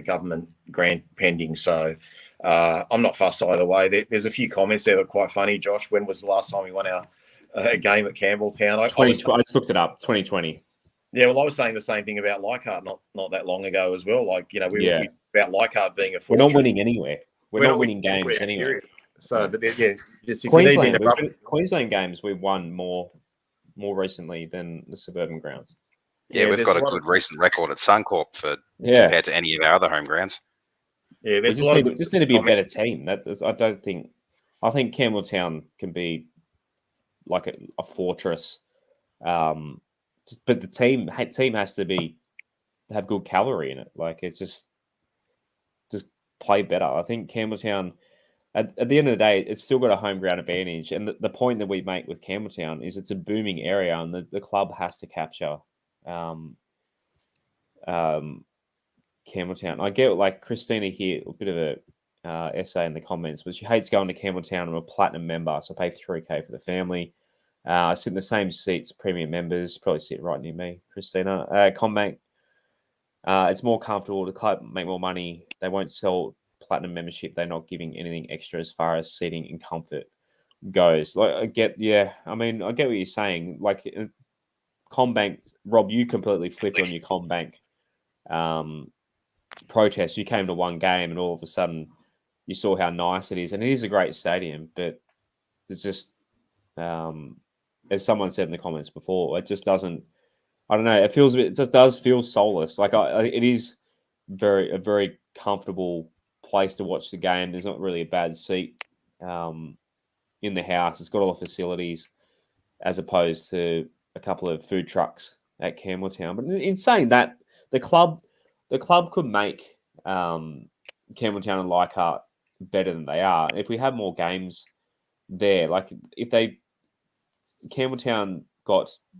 government grant pending. So I'm not fussed either way. There's a few comments there that are quite funny. Josh, when was the last time we won our game at Campbelltown? I just looked it up. 2020. Yeah, well, I was saying the same thing about Leichhardt not that long ago as well. We about Leichhardt being a fortress. We're not winning anywhere. We're not winning games anyway. So, but just Queensland games we've won more recently than the suburban grounds. Yeah, we've got a good recent record at Suncorp compared to any of our other home grounds. Yeah, we just need to be a better team. I think Campbelltown can be like a fortress, but the team has to have good cavalry in it. Like, it's just play better. I think Campbelltown, at the end of the day, it's still got a home ground advantage. And the point that we make with Campbelltown is it's a booming area, and the club has to capture Campbelltown. I get like Christina here, a bit of a essay in the comments, but she hates going to Campbelltown. I'm a platinum member, so I pay $3,000 for the family. I sit in the same seats, premium members, probably sit right near me, Christina. Combank, it's more comfortable. The club make more money. They won't sell platinum membership. They're not giving anything extra as far as seating and comfort goes. Like, I get what you're saying. Like, Combank, Rob, you completely flipped on your Combank protest. You came to one game and all of a sudden you saw how nice it is, and it is a great stadium, but it's just as someone said in the comments before, it just doesn't. I don't know. It just does feel soulless. Like, it is a very comfortable place to watch the game. There's not really a bad seat in the house. It's got all the facilities, as opposed to a couple of food trucks at Campbelltown. But in saying that, the club could make Campbelltown and Leichhardt better than they are if we have more games there. Like, if Campbelltown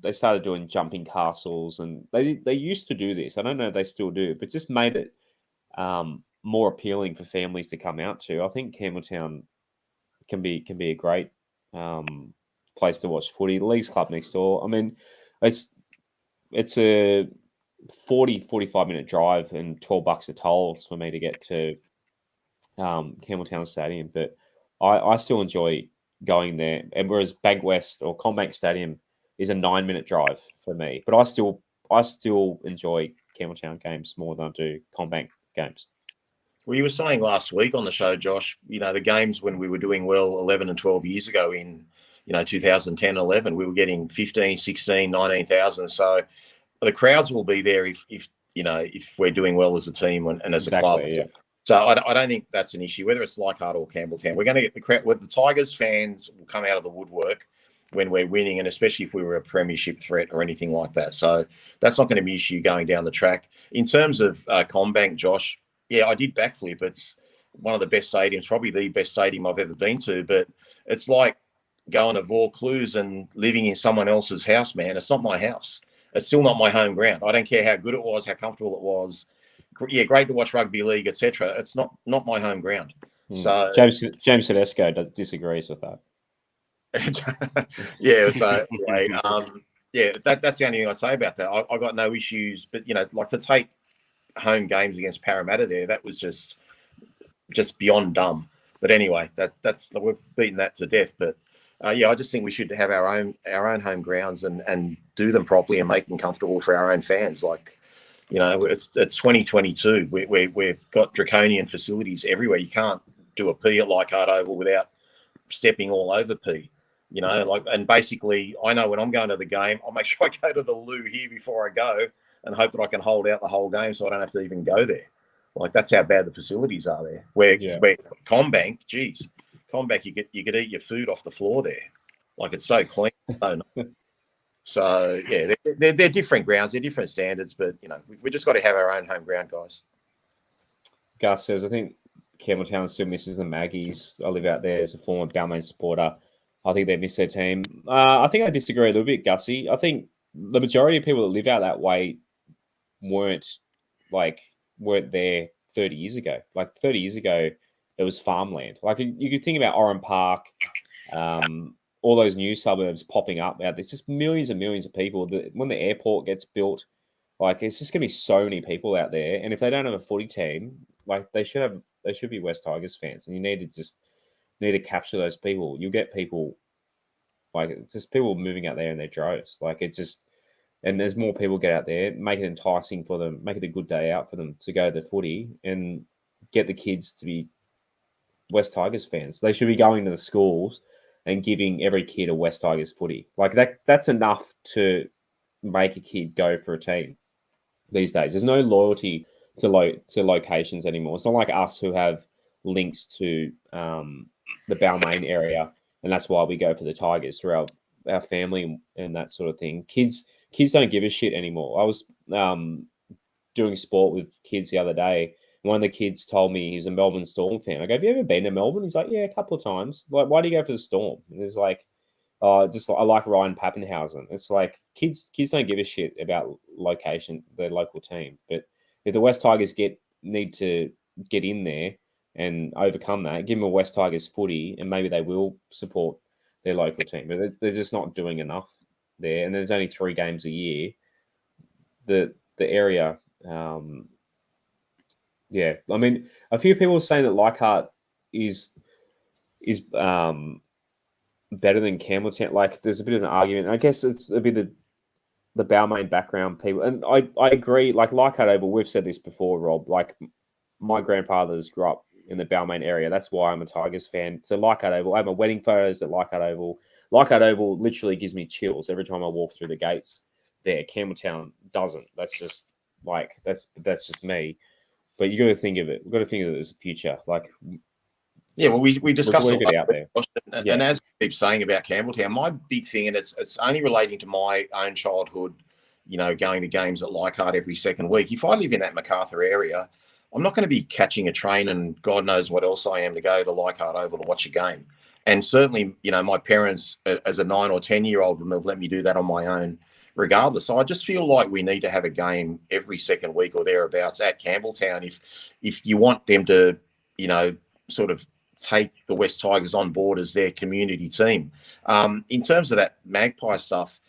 they started doing jumping castles, and they used to do this. I don't know if they still do, but just made it more appealing for families to come out to. I think Campbelltown can be a great place to watch footy. The Leagues Club next door. I mean, it's a 45 minute drive and $12 a toll for me to get to Campbelltown Stadium, but I still enjoy going there. And whereas Bankwest or Combank Stadium is a 9-minute drive for me, but I still enjoy Campbelltown games more than I do Combank games. Well, you were saying last week on the show, Josh, the games when we were doing well 11 and 12 years ago in, 2010, 11, we were getting 15, 16, 19,000. So the crowds will be there if we're doing well as a team and as a club. Yeah. So I don't think that's an issue, whether it's Leichhardt or Campbelltown. We're going to get the crowd. The Tigers fans will come out of the woodwork when we're winning, and especially if we were a premiership threat or anything like that. So that's not going to be an issue going down the track. In terms of Combank, Josh, yeah, I did backflip. It's one of the best stadiums, probably the best stadium I've ever been to. But it's like going to Vaucluse and living in someone else's house, man. It's not my house. It's still not my home ground. I don't care how good it was, how comfortable it was. Yeah, great to watch rugby league, etc. It's not my home ground. So James Tedesco disagrees with that. Yeah. So anyway, that's the only thing I'd say about that. I got no issues, but like to take home games against Parramatta there, that was just beyond dumb. But anyway, that's we've beaten that to death. But I just think we should have our own home grounds and do them properly and make them comfortable for our own fans. Like, it's 2022. We've got draconian facilities everywhere. You can't do a P at Leichhardt Oval without stepping all over P. And basically, I know when I'm going to the game, I'll make sure I go to the loo here before I go and hope that I can hold out the whole game so I don't have to even go there. Like, that's how bad the facilities are there. Where Combank, Combank, you could eat your food off the floor there. Like, it's so clean. So yeah, they're different grounds, they're different standards, but we just got to have our own home ground, guys. Gus says, I think Campbelltown still misses the Maggies. I live out there as a former Balmain supporter. I think they miss their team. I think I disagree a little bit, Gussie. I think the majority of people that live out that way weren't there 30 years ago. Like 30 years ago, it was farmland. Like you could think about Oran Park, all those new suburbs popping up out. There's just millions and millions of people. When the airport gets built, like it's just gonna be so many people out there. And if they don't have a footy team, like they should be West Tigers fans. And you need to capture those people. You'll get people like it's just people moving out there in their droves. Like it's just, and there's more people get out there, make it enticing for them, make it a good day out for them to go to the footy and get the kids to be West Tigers fans. They should be going to the schools and giving every kid a West Tigers footy. Like that's enough to make a kid go for a team these days. There's no loyalty to locations anymore. It's not like us who have links to the Balmain area, and that's why we go for the Tigers through our family and that sort of thing. Kids don't give a shit anymore. I was doing sport with kids the other day. One of the kids told me he's a Melbourne Storm fan. I go, have you ever been to Melbourne? He's like, yeah, a couple of times. Like, why do you go for the Storm? And it's like, I like Ryan Pappenhausen. It's like kids don't give a shit about location, their local team. But if the West Tigers need to get in there and overcome that, give them a West Tigers footy, and maybe they will support their local team. But they're just not doing enough there. And there's only 3 games a year. The area, yeah. I mean, a few people are saying that Leichhardt is better than Campbelltown. Like, there's a bit of an argument. I guess it's a bit of the Balmain background people. And I agree, like Leichhardt Oval, we've said this before, Rob, like my grandfathers grew up in the Balmain area. That's why I'm a Tigers fan. So Leichhardt Oval, I have my wedding photos at Leichhardt Oval. Leichhardt Oval literally gives me chills every time I walk through the gates there. Campbelltown doesn't. That's just that's just me. But you got to think of it. We've got to think of it as a future. Like, yeah, well, we discussed it out there. And as we keep saying about Campbelltown, my big thing, and it's only relating to my own childhood, going to games at Leichhardt every second week. If I live in that MacArthur area, I'm not going to be catching a train and God knows what else I am to go to Leichhardt Oval to watch a game. And certainly, my parents, as a 9 or 10-year-old, would have let me do that on my own regardless. So I just feel like we need to have a game every second week or thereabouts at Campbelltown if you want them to, sort of take the West Tigers on board as their community team. In terms of that Magpie stuff,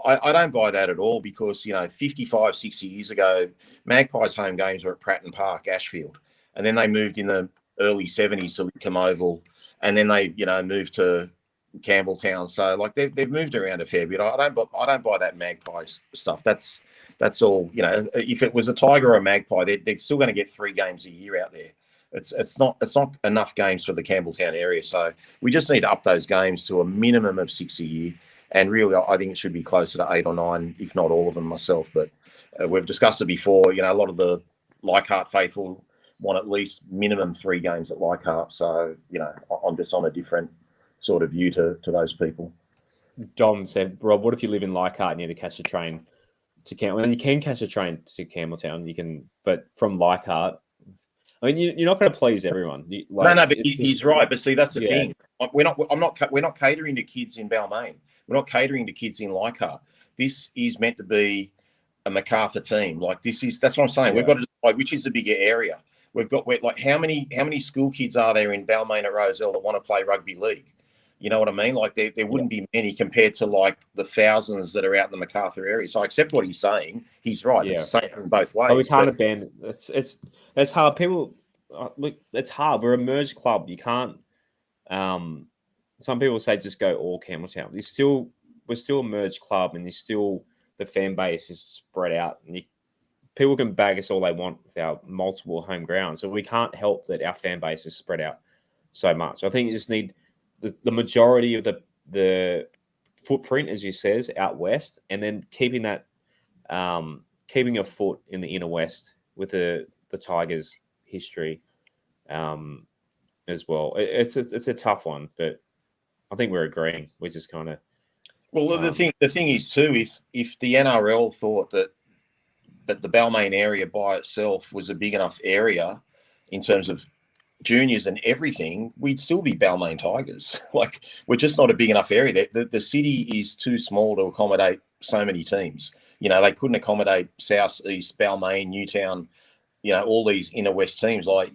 I don't buy that at all because, 55, 60 years ago, Magpies home games were at Pratton Park, Ashfield. And then they moved in the early 70s to Lidcombe Oval. And then they, moved to Campbelltown. So like they've moved around a fair bit. I don't buy that Magpie stuff. That's all, if it was a Tiger or a Magpie, they're still going to get 3 games a year out there. It's not enough games for the Campbelltown area. So we just need to up those games to a minimum of 6 a year. And really, I think it should be closer to 8 or 9, if not all of them myself. But we've discussed it before. You know, a lot of the Leichhardt faithful want at least minimum 3 games at Leichhardt. So, you know, I'm just on a different sort of view to those people. Dom said, Rob, what if you live in Leichhardt and you need to catch a train to Campbelltown? Well, you can catch a train to Campbelltown. You can, but from Leichhardt, I mean, you're not going to please everyone. No, but he's right. But see, that's the thing. We're not catering to kids in Balmain. We're not catering to kids in Leichhardt. This is meant to be a MacArthur team. Like that's what I'm saying. We've got to decide which is the bigger area. Like how many school kids are there in Balmain at Rozelle that want to play rugby league? You know what I mean? Like there wouldn't be many compared to like the thousands that are out in the MacArthur area. So I accept what he's saying. He's right. Yeah. It's the same in both ways. But we can't abandon. It's hard. People look. It's hard. We're a merged club. You can't. Some people say just go all Campbelltown. We're still a merged club, and the fan base is spread out. And people can bag us all they want with our multiple home grounds, so we can't help that our fan base is spread out so much. I think you just need the majority of the footprint, as you says, out west, and then keeping that keeping a foot in the inner west with the Tigers' history as well. It's a tough one, but I think we're agreeing. We're just kind of the thing is too, if the NRL thought that the Balmain area by itself was a big enough area in terms of juniors and everything, we'd still be Balmain Tigers. Like we're just not a big enough area. The city is too small to accommodate so many teams. You know, they couldn't accommodate South, East, Balmain, Newtown, you know, all these inner west teams. Like,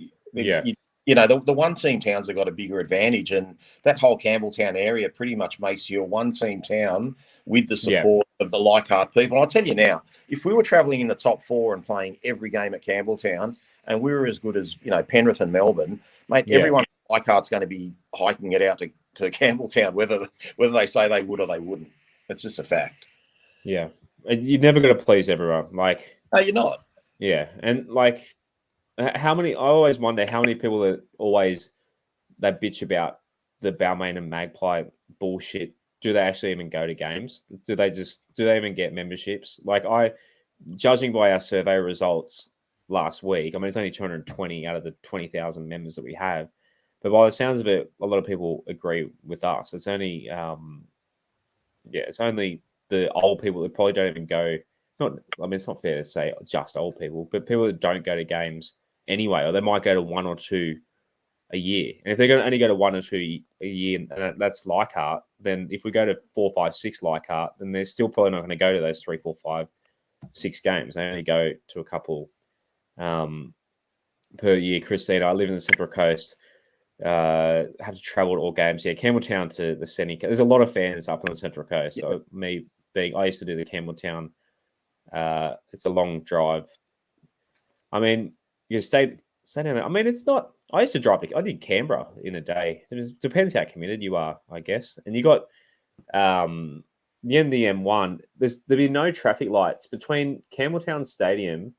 you know, the one team towns have got a bigger advantage, and that whole Campbelltown area pretty much makes you a one team town with the support of the Leichhardt people. And I'll tell you now, if we were travelling in the top 4 and playing every game at Campbelltown, and we were as good as, you know, Penrith and Melbourne, mate, everyone at Leichhardt's going to be hiking it out to Campbelltown, whether they say they would or they wouldn't. It's just a fact. Yeah. You're never going to please everyone. Like, no, you're not. Yeah. And like, I always wonder how many people that they bitch about the Balmain and Magpie bullshit. Do they actually even go to games? Do they even get memberships? Like judging by our survey results last week, I mean, it's only 220 out of the 20,000 members that we have. But by the sounds of it, a lot of people agree with us. It's only, it's only the old people that probably don't even go. It's not fair to say just old people, but people that don't go to games anyway, or they might go to 1 or 2 a year. And if they're going to only go to 1 or 2 a year, and that's Leichhardt, then if we go to 4, 5, 6 Leichhardt, then they're still probably not going to go to those 3, 4, 5, 6 games. They only go to a couple per year. Christina, I live in the Central Coast. Have to travel to all games. Yeah, Campbelltown to the Senny. There's a lot of fans up on the Central Coast. So I used to do the Campbelltown. It's a long drive. I mean, you stay down there. I mean, it's not. I used to drive. I did Canberra in a day. It depends how committed you are, I guess. And you got the M1. There'll be no traffic lights between Campbelltown Stadium.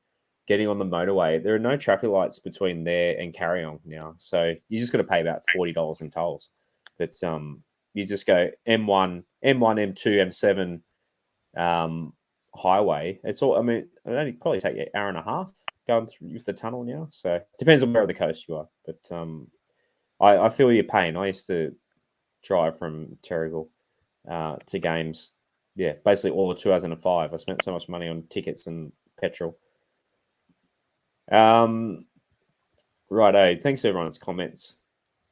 Getting on the motorway, there are no traffic lights between there and Carryong now. So you just got to pay about $40 in tolls. But you just go M1, M2, M7 highway. It's all. I mean, it only probably take you an hour and a half going through with the tunnel now. So it depends on where on the coast you are. But I feel your pain. I used to drive from Terrigal to games. Yeah, basically all of 2005. I spent so much money on tickets and petrol. Righto. Thanks for everyone's comments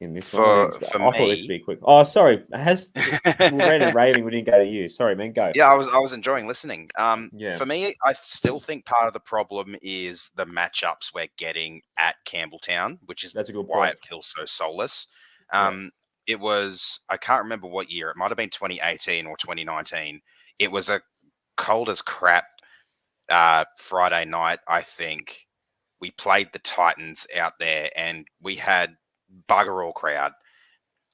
in this one. I thought this would be quick. Oh, sorry. We ran and raving. We didn't go to you. Sorry, man. Go. Yeah, I was enjoying listening. For me, I still think part of the problem is the matchups we're getting at Campbelltown, which is why it feels so soulless. It was, I can't remember what year. It might have been 2018 or 2019. It was a cold as crap Friday night, I think. We played the Titans out there and we had bugger all crowd.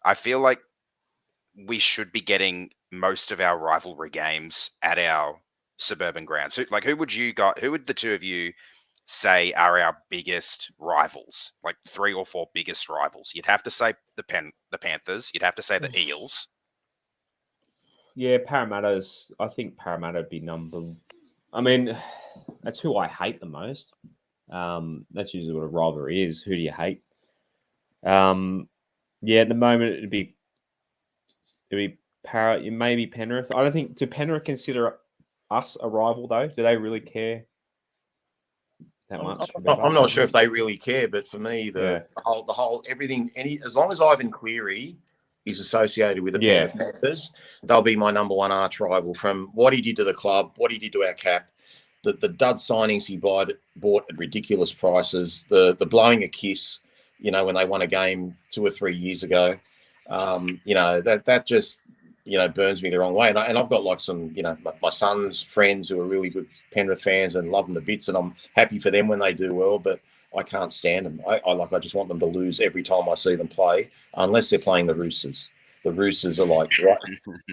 I feel like we should be getting most of our rivalry games at our suburban grounds. Who would the two of you say are our biggest rivals, like 3 or 4 biggest rivals? You'd have to say the Panthers. You'd have to say the Eels. Yeah, Parramatta's. I think Parramatta would be number. I mean, that's who I hate the most. That's usually what a rivalry is. Who do you hate? Yeah, at the moment it'd be maybe Penrith. I don't think. Do Penrith consider us a rival though? Do they really care that much? I'm not sure if they really care, but for me, the whole everything, as long as Ivan Cleary is associated with the Penrith Panthers, they'll be my number one arch rival. From what he did to the club, what he did to our cap, the dud signings he bought at ridiculous prices, the blowing a kiss, when they won a game 2 or 3 years ago, that just burns me the wrong way. And I've got like some, my son's friends who are really good Penrith fans and love them to bits, and I'm happy for them when they do well, but I can't stand them. I just want them to lose every time I see them play, unless they're playing the Roosters. The Roosters are like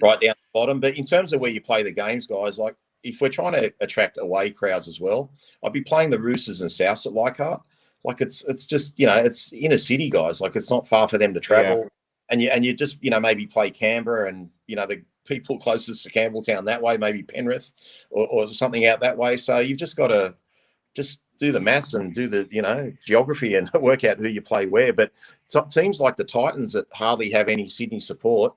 right down the bottom. But in terms of where you play the games, guys, like if we're trying to attract away crowds as well, I'd be playing the Roosters and Souths at Leichhardt. Like it's just it's inner city, guys. Like it's not far for them to travel. Yeah. And you just maybe play Canberra and the people closest to Campbelltown that way, maybe Penrith or something out that way. So you've just got to just do the maths and do the geography and work out who you play where. But teams like the Titans that hardly have any Sydney support,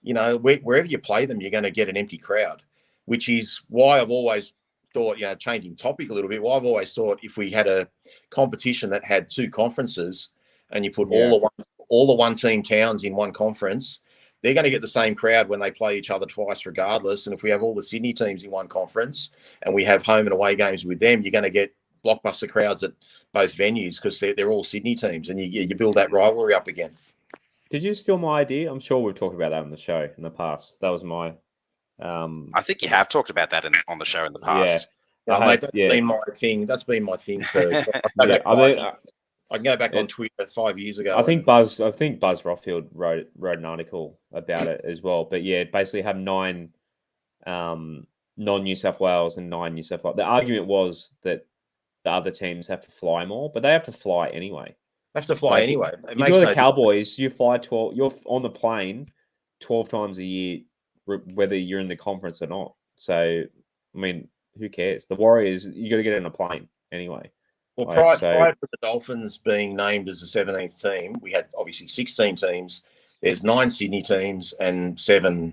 wherever you play them, you're going to get an empty crowd, which is why I've always thought, changing topic a little bit, why I've always thought if we had a competition that had 2 conferences and you put all the one-team towns in one conference, they're going to get the same crowd when they play each other twice regardless. And if we have all the Sydney teams in one conference and we have home and away games with them, you're going to get blockbuster crowds at both venues because they're all Sydney teams, and you build that rivalry up again. Did you steal my idea? I'm sure we've talked about that on the show in the past. That was my... I think you have talked about that on the show in the past. Yeah. That's been my thing. That's been my thing for... I can go back on Twitter 5 years ago. I think Buzz Rothfield wrote an article about it as well. But yeah, basically have 9 non-New South Wales and 9 New South Wales. The argument was that the other teams have to fly more, but they have to fly anyway. They have to fly anyway. If you're the Cowboys, you fly 12. You're on the plane 12 times a year, whether you're in the conference or not. So, I mean, who cares? The Warriors, you got to get in a plane anyway. Well, prior to the Dolphins being named as the 17th team, we had obviously 16 teams. There's 9 Sydney teams and 7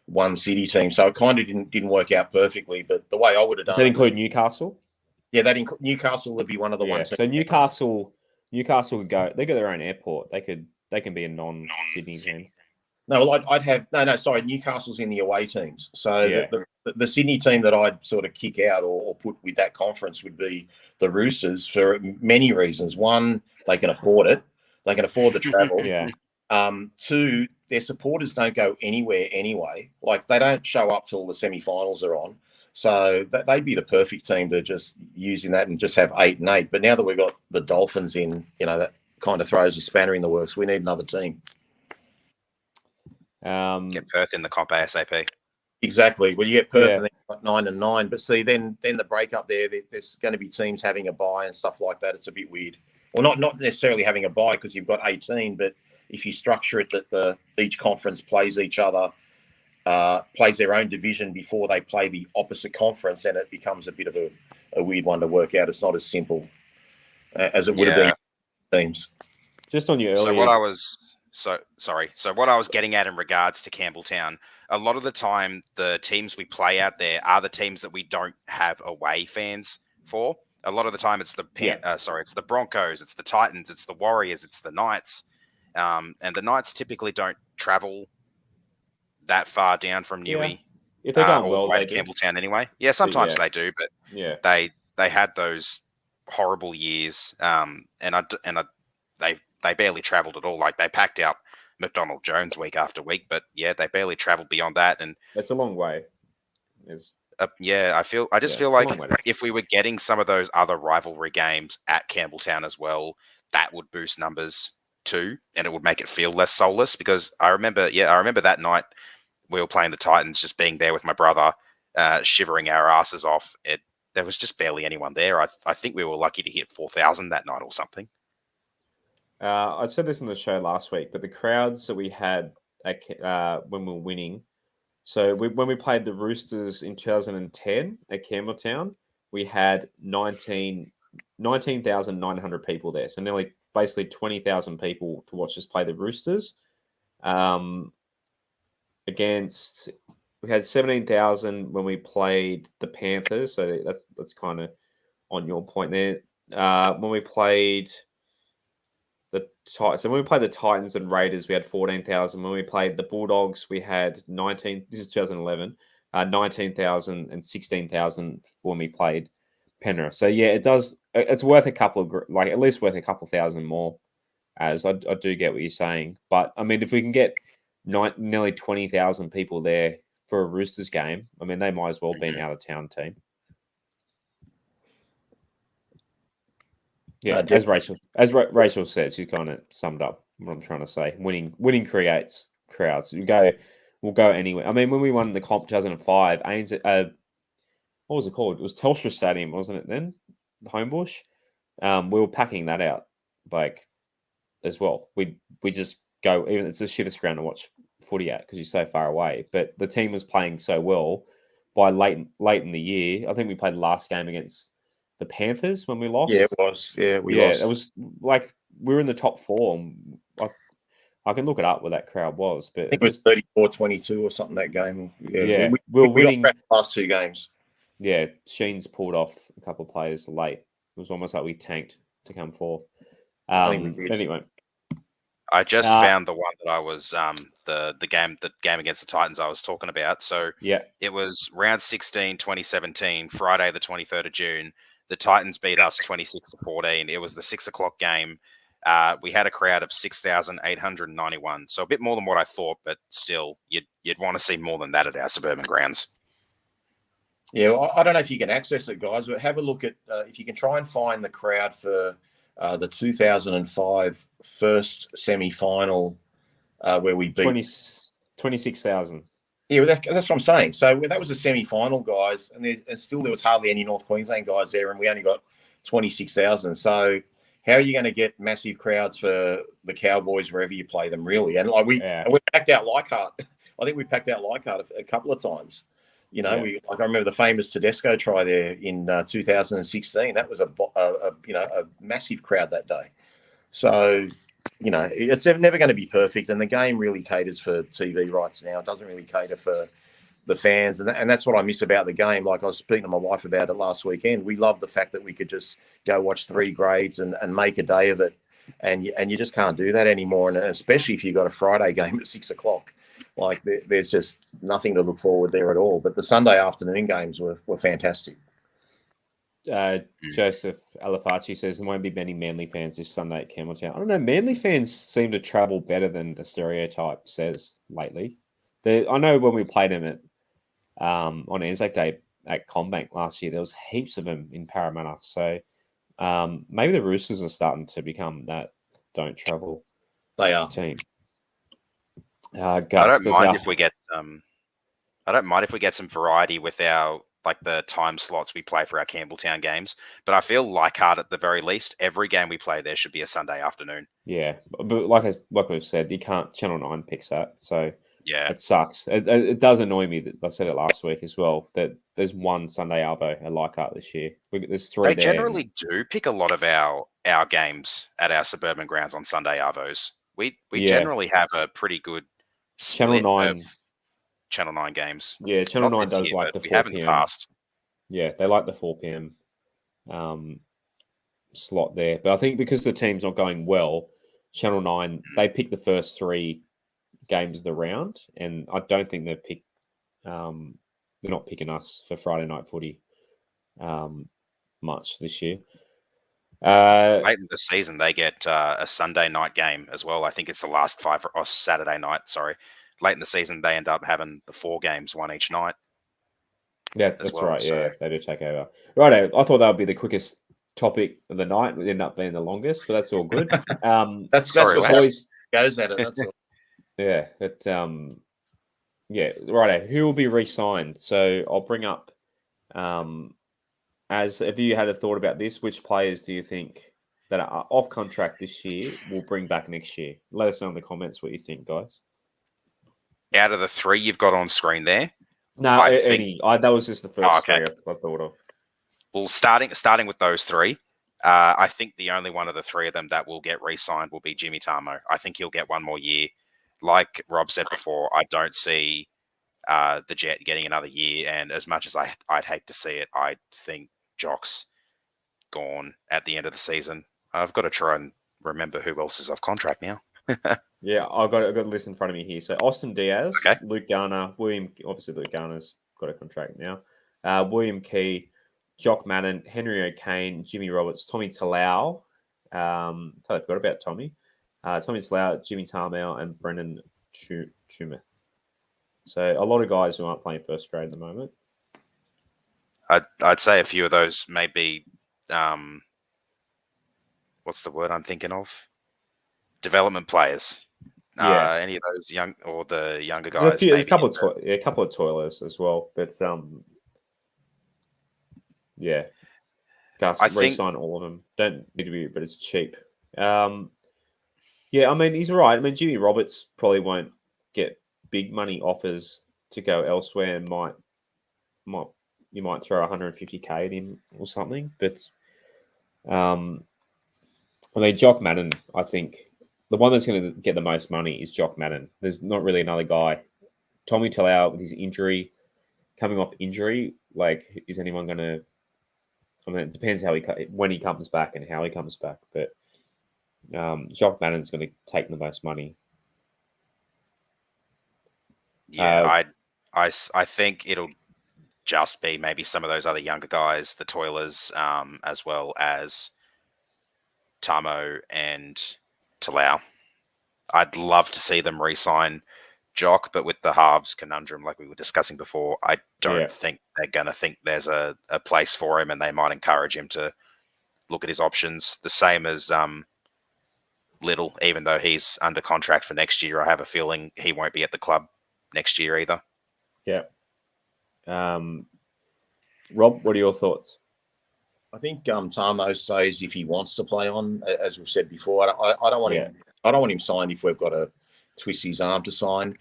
one City teams. So it kind of didn't work out perfectly. But the way I would have done... Does that include Newcastle? Yeah, Newcastle would be one of the ones. So Newcastle would go... They got their own airport. They can be a non-Sydney team. No, well, I'd have... No, sorry. Newcastle's in the away teams. So the Sydney team that I'd sort of kick out or put with that conference would be the Roosters for many reasons. One, they can afford it. They can afford the travel. 2, their supporters don't go anywhere anyway. Like, they don't show up till the semi-finals are on. So they'd be the perfect team to just use in that and just have 8 and 8. But now that we've got the Dolphins in, that kind of throws a spanner in the works. We need another team. Get Perth in the comp ASAP. Exactly. Well, you get Perth and then got 9 and 9. But see, then the breakup there's going to be teams having a bye and stuff like that. It's a bit weird. Well, not necessarily having a bye because you've got 18, but if you structure it that each conference plays each other, plays their own division before they play the opposite conference, and it becomes a bit of a weird one to work out. It's not as simple as it would have been teams. Just on your earlier... So what I was getting at in regards to Campbelltown, a lot of the time the teams we play out there are the teams that we don't have away fans for. A lot of the time it's it's the Broncos, it's the Titans, it's the Warriors, it's the Knights. And the Knights typically don't travel that far down from Newey. If they're going all the way to Campbelltown anyway. Yeah, sometimes they do, but they had those horrible years. They barely travelled at all. Like, they packed out McDonald Jones week after week, but they barely travelled beyond that. And it's a long way. I just feel like if we were getting some of those other rivalry games at Campbelltown as well, that would boost numbers too, and it would make it feel less soulless. Because I remember that night we were playing the Titans, just being there with my brother, shivering our asses off. there was just barely anyone there. I think we were lucky to hit 4,000 that night or something. I said this on the show last week, but the crowds that we had when we were winning. So when we played the Roosters in 2010 at Campbelltown, we had 19,900 people there. So nearly basically 20,000 people to watch us play the Roosters. We had 17,000 when we played the Panthers. So that's kind of on your point there. When we played the Titans and Raiders, we had 14,000. When we played the Bulldogs, we had 19. This is 2011. 19,000 and 16,000 when we played Penrith. So yeah, it does. It's worth a couple of at least worth a couple thousand more. As I do get what you're saying, but I mean, if we can get nearly 20,000 people there for a Roosters game, I mean, they might as well be an out of town team. Yeah, as Rachel says, she kind of summed up what I'm trying to say. Winning creates crowds. We'll go anywhere. I mean, when we won the comp 2005, what was it called? It was Telstra Stadium, wasn't it? Then the Homebush. We were packing that out as well. We just go. Even it's the shittest ground to watch footy at because you're so far away. But the team was playing so well by late in the year. I think we played the last game against the Panthers when we lost. Yeah, it was. Yeah, we lost. It was like we were in the top four. And I can look it up where that crowd was, but I think it was 34-22 or something that game. Yeah, we were winning the last two games. Yeah, Sheen's pulled off a couple of players late. It was almost like we tanked to come forth. Anyway, I just found the one that I was the game against the Titans I was talking about. So yeah, it was round 16, 2017, Friday the 23rd of June. The Titans beat us 26-14. It was the 6 o'clock game. We had a crowd of 6,891. So a bit more than what I thought, but still, you'd want to see more than that at our suburban grounds. Yeah, well, I don't know if you can access it, guys, but have a look at if you can try and find the crowd for the 2005 first semi-final where we beat 26,000. Yeah, that's what I'm saying. So that was a semi-final, guys, and still there was hardly any North Queensland guys there, and we only got 26,000. So how are you going to get massive crowds for the Cowboys wherever you play them, really? And we packed out Leichhardt. I think we packed out Leichhardt a couple of times. You know, I remember the famous Tedesco try there in 2016. That was a massive crowd that day. So, you know, it's never going to be perfect, and the game really caters for TV rights now. It doesn't really cater for the fans, and that's what I miss about the game. Like I was speaking to my wife about it last weekend. We love the fact that we could just go watch 3 grades and make a day of it, and you just can't do that anymore. And especially if you've got a Friday game at 6 o'clock. Like there's just nothing to look forward there at all. But the Sunday afternoon games were fantastic. Joseph Alafaci says there won't be many Manly fans this Sunday at Campbelltown. I don't know. Manly fans seem to travel better than the stereotype says lately. I know when we played them at on Anzac Day at Combank last year, there was heaps of them in Parramatta. So maybe the Roosters are starting to become that don't travel. They are team. I don't mind if we get some variety with our the time slots we play for our Campbelltown games. But I feel Leichhardt at the very least, every game we play there should be a Sunday afternoon. Yeah, but like we've said, you can't. Channel 9 picks that, so yeah, it sucks. It does annoy me that I said it last week as well that there's one Sunday Arvo at Leichhardt this year. There's 3. They generally do pick a lot of our games at our suburban grounds on Sunday Arvos. We generally have a pretty good split of Channel 9 games. Yeah, Channel 9 does like the 4 p.m. Yeah, they like the 4 p.m. Slot there. But I think because the team's not going well, Channel 9, they pick the first 3 games of the round, and I don't think they've picked they're not picking us for Friday night footy much this year. Late in the season, they get a Sunday night game as well. I think it's the last 5 or Saturday night, sorry. Late in the season, they end up having the 4 games, one each night. Yeah, that's right. So. Yeah, they do take over. Right, I thought that would be the quickest topic of the night. It ended up being the longest, but that's all good. That's what boys goes at it. That's all. Yeah, but right. Who will be re-signed? So I'll bring up have you had a thought about this? Which players do you think that are off contract this year will bring back next year? Let us know in the comments what you think, guys. Out of the three you've got on screen there, No, I think. that was just the first Okay. three I thought of. Well, starting with those three, I think the only one of the three of them that will get re-signed will be Jimmy Tarmo. I think he'll get one more year. Like Rob said before, I don't see the Jet getting another year. And as much as I'd hate to see it, I think Jock's gone at the end of the season. I've got to try and remember who else is off contract now. Yeah, I've got a list in front of me here. So Austin Diaz, Okay. Luke Garner, obviously Luke Garner's got a contract now. William Key, Jock Madden, Henry O'Kane, Jimmy Roberts, Tommy Talau. Totally forgot about Tommy. Tommy Talau, Jimmy Tarmel, and Brendan Tumeth. So a lot of guys who aren't playing first grade at the moment. I'd say a few of those may be, what's the word I'm thinking of? Development players. Yeah. Any of those the younger guys. There's a couple of toilers as well, but yeah. Gus, re-sign all of them. Don't need to be, but it's cheap. Yeah, I mean, he's right. I mean, Jimmy Roberts probably won't get big money offers to go elsewhere and you might throw 150k at him or something. But I mean, Jock Madden, I think the one that's going to get the most money is Jock Madden. There's not really another guy. Tommy Talau with his injury, coming off injury, like, is anyone going to? I mean, it depends when he comes back and how he comes back. But Jock Madden's going to take the most money. Yeah, I think it'll just be maybe some of those other younger guys, the Toilers, as well as Tamo and Talau. I'd love to see them re-sign Jock, but with the halves conundrum like we were discussing before, I don't think they're going to think there's a place for him, and they might encourage him to look at his options. The same as Little, even though he's under contract for next year, I have a feeling he won't be at the club next year either. Yeah. Rob, what are your thoughts? I think Tarmo says if he wants to play on, as we've said before, I don't want him. I don't want him signed if we've got to twist his arm to sign.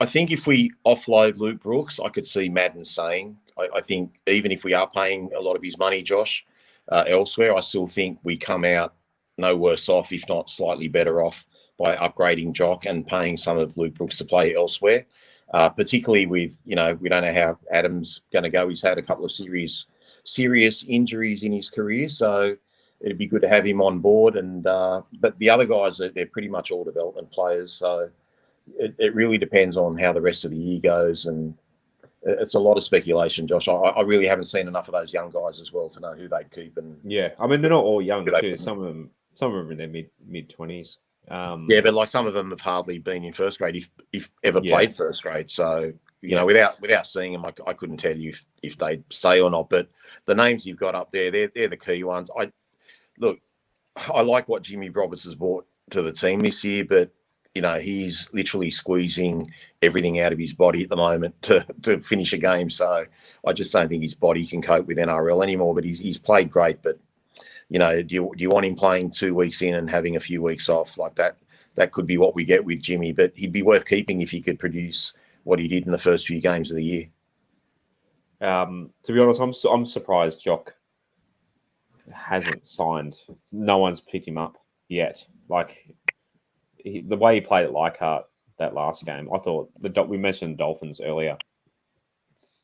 I think if we offload Luke Brooks, I could see Madden saying, I think even if we are paying a lot of his money, Josh, elsewhere, I still think we come out no worse off, if not slightly better off, by upgrading Jock and paying some of Luke Brooks to play elsewhere. Particularly with, we don't know how Adam's going to go. He's had a couple of serious injuries in his career, so it'd be good to have him on board. And but the other guys, they're pretty much all development players, so it really depends on how the rest of the year goes, and it's a lot of speculation, Josh. I really haven't seen enough of those young guys as well to know who they'd keep. And I mean, they're not all young too. Some of them are in their mid-20s. But like some of them have hardly been in first grade, if ever played first grade. So without seeing them, I couldn't tell you if they'd stay or not. But the names you've got up there, they're the key ones. I like what Jimmy Roberts has brought to the team this year, but he's literally squeezing everything out of his body at the moment to finish a game. So I just don't think his body can cope with NRL anymore. But he's played great. But do you want him playing 2 weeks in and having a few weeks off like that? That could be what we get with Jimmy. But he'd be worth keeping if he could produce what he did in the first few games of the year. To be honest, I'm surprised Jock hasn't signed. No one's picked him up yet. Like the way he played at Leichhardt that last game, I thought we mentioned Dolphins earlier,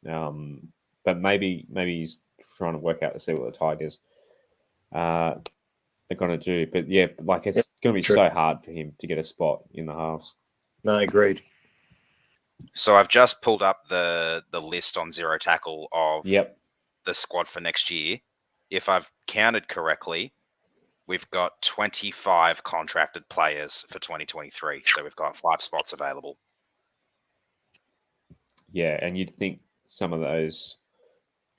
but maybe he's trying to work out to see what the Tigers are going to do. But it's going to be so hard for him to get a spot in the halves. No, agreed. So I've just pulled up the list on Zero Tackle of the squad for next year. If I've counted correctly, we've got 25 contracted players for 2023. So we've got 5 spots available. Yeah, and you'd think some of those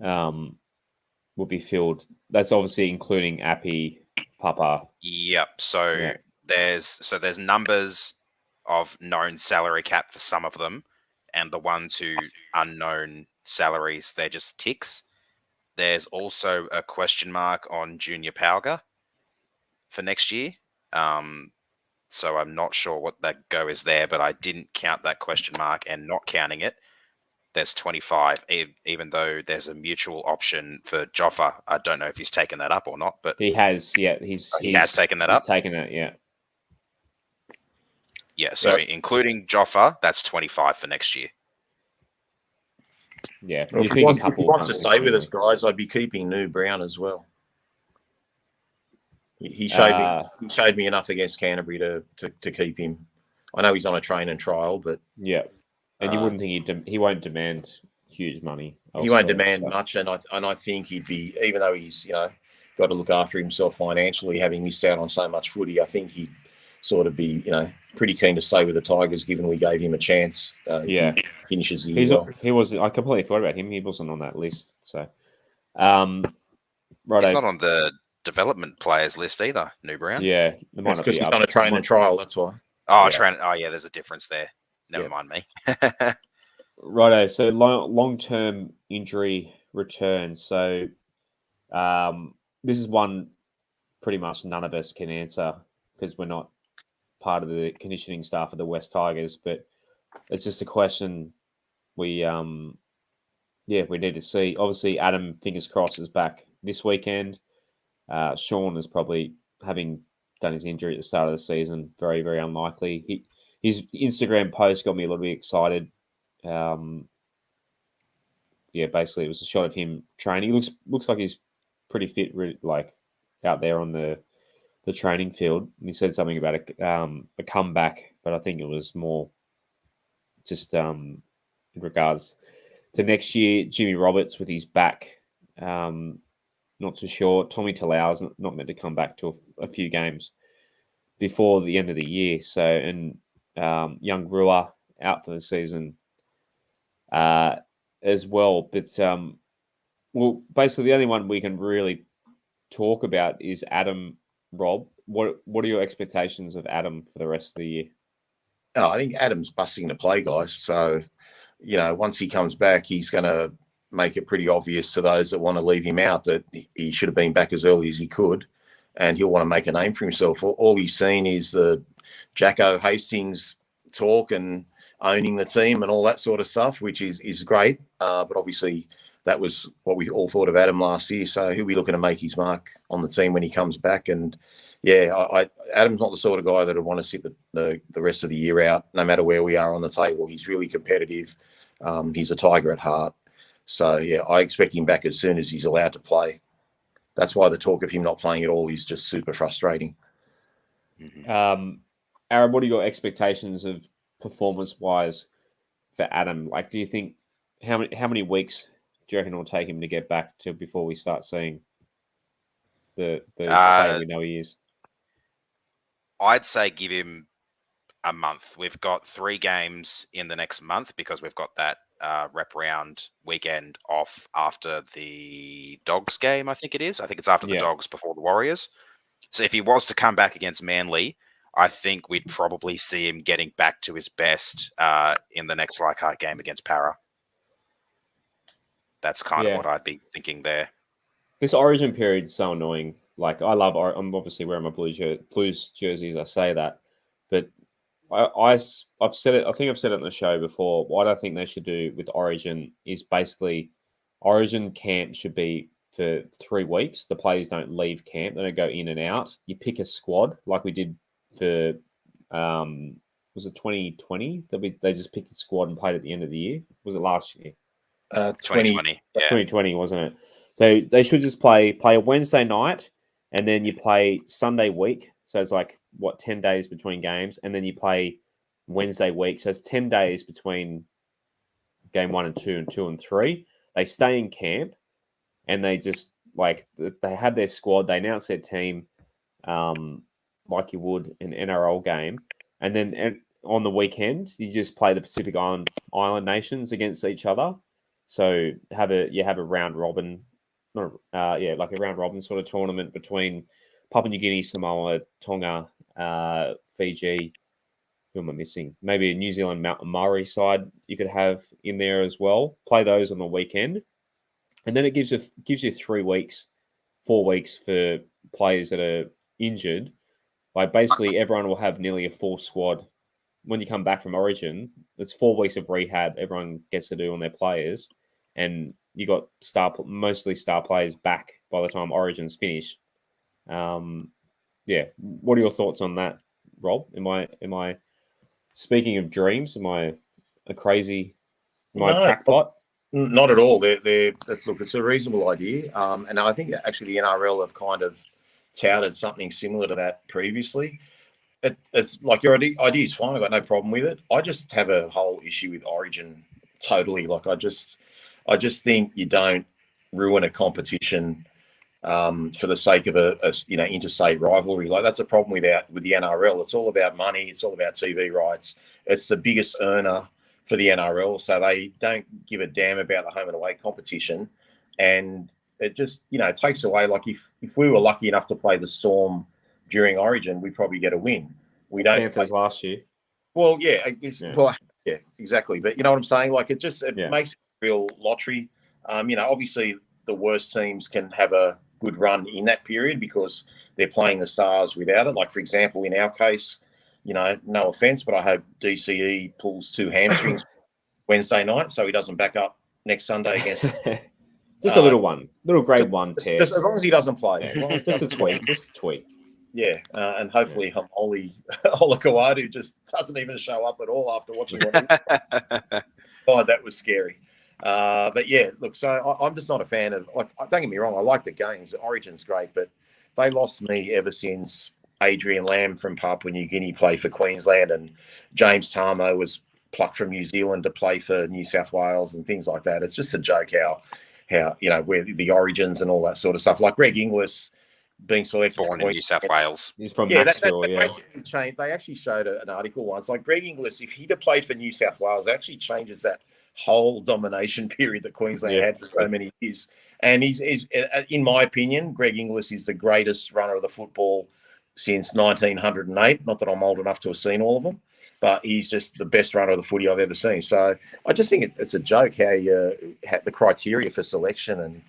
will be filled. That's obviously including Appy, Papa. Yep. So there's numbers of known salary cap for some of them, and the ones who unknown salaries, they're just ticks. There's also a question mark on Junior Pauga for next year. So I'm not sure what that go is there, but I didn't count that question mark, and not counting it, there's 25, even though there's a mutual option for Joffa. I don't know if he's taken that up or not, but He has, yeah. he has taken that up. He's taken it, yeah. Yeah, so including Joffa, that's 25 for next year. Yeah. Well, if he wants to stay with us, guys, I'd be keeping New Brown as well. He showed me enough against Canterbury to keep him. I know he's on a train and trial, but yeah, and you wouldn't think he won't demand huge money. He won't demand much, and I think he'd be, even though he's got to look after himself financially, having missed out on so much footy. I think he'd sort of be pretty keen to stay with the Tigers, given we gave him a chance. Yeah, he finishes the year. He was. I completely forgot about him. He wasn't on that list. So, right, he's not on the development players list either. New Brown. Yeah, because he's on a train and trial. That's why. Oh, train. Oh, yeah. There's a difference there. Never mind me. Righto. So long-term injury return. So, this is one pretty much none of us can answer because we're not part of the conditioning staff of the West Tigers. But it's just a question we need to see. Obviously, Adam, fingers crossed, is back this weekend. Sean is probably, having done his injury at the start of the season, very, very unlikely. His Instagram post got me a little bit excited. Basically, it was a shot of him training. He looks like he's pretty fit, like out there on the training field. And he said something about a comeback, but I think it was more just in regards to next year. Jimmy Roberts with his back, not too sure. Tommy Talau is not meant to come back to a few games before the end of the year. So, and young Rua out for the season as well. But basically the only one we can really talk about is Adam. Rob, what are your expectations of Adam for the rest of the year? Oh, I think Adam's busting to play, guys. So, once he comes back, he's going to make it pretty obvious to those that want to leave him out that he should have been back as early as he could, and he'll want to make a name for himself. All he's seen is the Jacko Hastings talk and owning the team and all that sort of stuff, which is great. But obviously that was what we all thought of Adam last year. So he'll be looking to make his mark on the team when he comes back. And Adam's not the sort of guy that would want to sit the rest of the year out, no matter where we are on the table. He's really competitive. He's a Tiger at heart. So, I expect him back as soon as he's allowed to play. That's why the talk of him not playing at all is just super frustrating. Aaron, what are your expectations of performance-wise for Adam? Like, do you think how many weeks do you reckon it'll take him to get back to before we start seeing the player we know he is? I'd say give him a month. We've got 3 games in the next month because we've got that rep round weekend off after the Dogs game, I think it is. I think it's after the Dogs before the Warriors. So if he was to come back against Manly, I think we'd probably see him getting back to his best in the next Leichhardt game against Para. That's kind of what I'd be thinking there. This Origin period is so annoying. Like, I'm obviously wearing my Blues jersey as I say that, but I've said it. I think I've said it on the show before. What I think they should do with Origin is basically Origin camp should be for 3 weeks. The players don't leave camp; they don't go in and out. You pick a squad like we did for was it 2020? They just picked a squad and played at the end of the year. Was it last year? 2020. Yeah. 2020, wasn't it? So they should just play a Wednesday night, and then you play Sunday week. So it's like 10 days between games, and then you play Wednesday week. So it's 10 days between game 1 and 2 and 2 and 3. They stay in camp, and they just they have their squad. They announce their team, like you would an NRL game, and then on the weekend you just play the Pacific Island nations against each other. So you have a round robin, like a round robin sort of tournament between Papua New Guinea, Samoa, Tonga, Fiji. Who am I missing? Maybe a New Zealand Maori side you could have in there as well. Play those on the weekend, and then it gives you 3 weeks, 4 weeks for players that are injured. Like basically, everyone will have nearly a full squad when you come back from Origin. There's 4 weeks of rehab everyone gets to do on their players, and you got mostly star players back by the time Origin's finished. Yeah, what are your thoughts on that, Rob? Am I speaking of dreams? Am I a crazy? Am I a crackpot? Not at all. Look, it's a reasonable idea, and I think actually the NRL have kind of touted something similar to that previously. It's like your idea is fine. I've got no problem with it. I just have a whole issue with Origin totally. Like I just think you don't ruin a competition for the sake of a interstate rivalry. Like that's a problem with the NRL. It's all about money. It's all about TV rights. It's the biggest earner for the NRL, so they don't give a damn about the home and away competition, and it just it takes away. Like if we were lucky enough to play the Storm during Origin, we probably get a win. We don't. Panthers last year. Well, yeah, well, yeah, exactly. But you know what I'm saying? Like it makes it a real lottery. Obviously the worst teams can have a good run in that period because they're playing the Stars without it. Like for example, in our case, no offense, but I hope DCE pulls 2 hamstrings Wednesday night so he doesn't back up next Sunday against. Just a little grade 1 tear. Just as long as he doesn't play. Yeah. Just a tweak. Yeah, and hopefully Oli Olakawadu just doesn't even show up at all after watching what God, that was scary. But yeah, look, so I'm just not a fan of, like, don't get me wrong, I like the games. Origin's great, but they lost me ever since Adrian Lamb from Papua New Guinea played for Queensland and James Tarmo was plucked from New Zealand to play for New South Wales and things like that. It's just a joke how where the origins and all that sort of stuff. Like Greg Inglis being selected born in New South Wales. He's from Maxville, They actually showed an article once. Like Greg Inglis, if he'd have played for New South Wales, it actually changes that whole domination period that Queensland had for so many years. And he's, in my opinion, Greg Inglis is the greatest runner of the football since 1908. Not that I'm old enough to have seen all of them, but he's just the best runner of the footy I've ever seen. So I just think it's a joke how you have the criteria for selection. And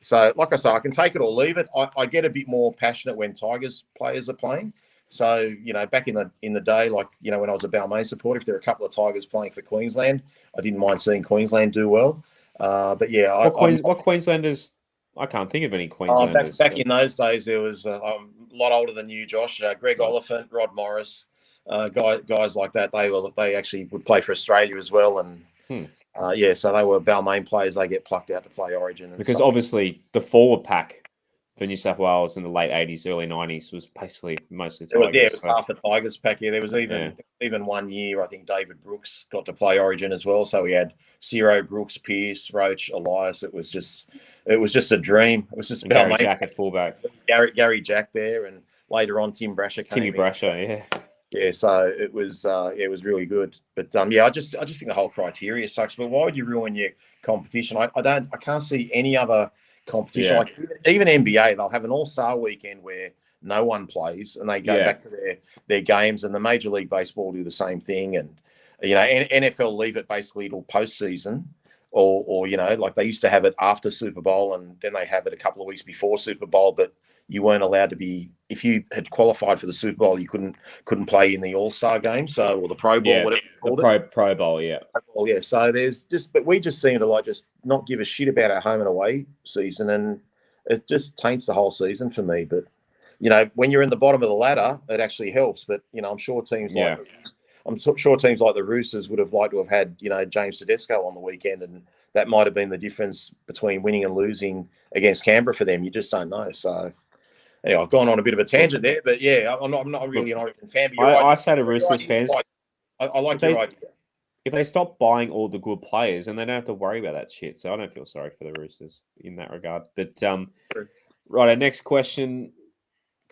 so, like I say, I can take it or leave it. I get a bit more passionate when Tigers players are playing. So, back in the day, like, when I was a Balmain supporter, if there were a couple of Tigers playing for Queensland, I didn't mind seeing Queensland do well. But yeah, what Queenslanders? I can't think of any Queenslanders. Back in those days, there was a lot older than you, Josh. Greg Oliphant, Rod Morris, guys like that. They actually would play for Australia as well, and so they were Balmain players. They get plucked out to play Origin because obviously the forward pack for New South Wales in the late 80s, early 90s was basically mostly Tigers. It was half the Tigers pack. Yeah, there was even 1 year, I think David Brooks got to play Origin as well. So we had Ciro, Brooks, Pearce, Roach, Elias. It was just a dream. It was just Gary Jack at fullback. Gary Jack there, and later on Tim Brasher came Timmy Brasher, yeah. Yeah, so it was really good. But I just think the whole criteria sucks. But why would you ruin your competition? I can't see any other competition. Yeah. Like even NBA, they'll have an all-star weekend where no one plays and they go back to their games, and the Major League Baseball do the same thing, and NFL leave it basically till postseason, or like they used to have it after Super Bowl, and then they have it a couple of weeks before Super Bowl, but you weren't allowed to be, if you had qualified for the Super Bowl, you couldn't play in the All-Star game, or the Pro Bowl, whatever you called it. Pro Bowl, yeah. Well, yeah. So but we just seem to just not give a shit about our home and away season, and it just taints the whole season for me. But when you're in the bottom of the ladder, it actually helps. But I'm sure teams like the Roosters would have liked to have had James Tedesco on the weekend, and that might have been the difference between winning and losing against Canberra for them. You just don't know. So. Anyway, I've gone on a bit of a tangent there, but yeah, I'm not really an Origin fan. But I say to Roosters fans, I like your idea. If they stop buying all the good players, and they don't have to worry about that shit, so I don't feel sorry for the Roosters in that regard. But right, our next question: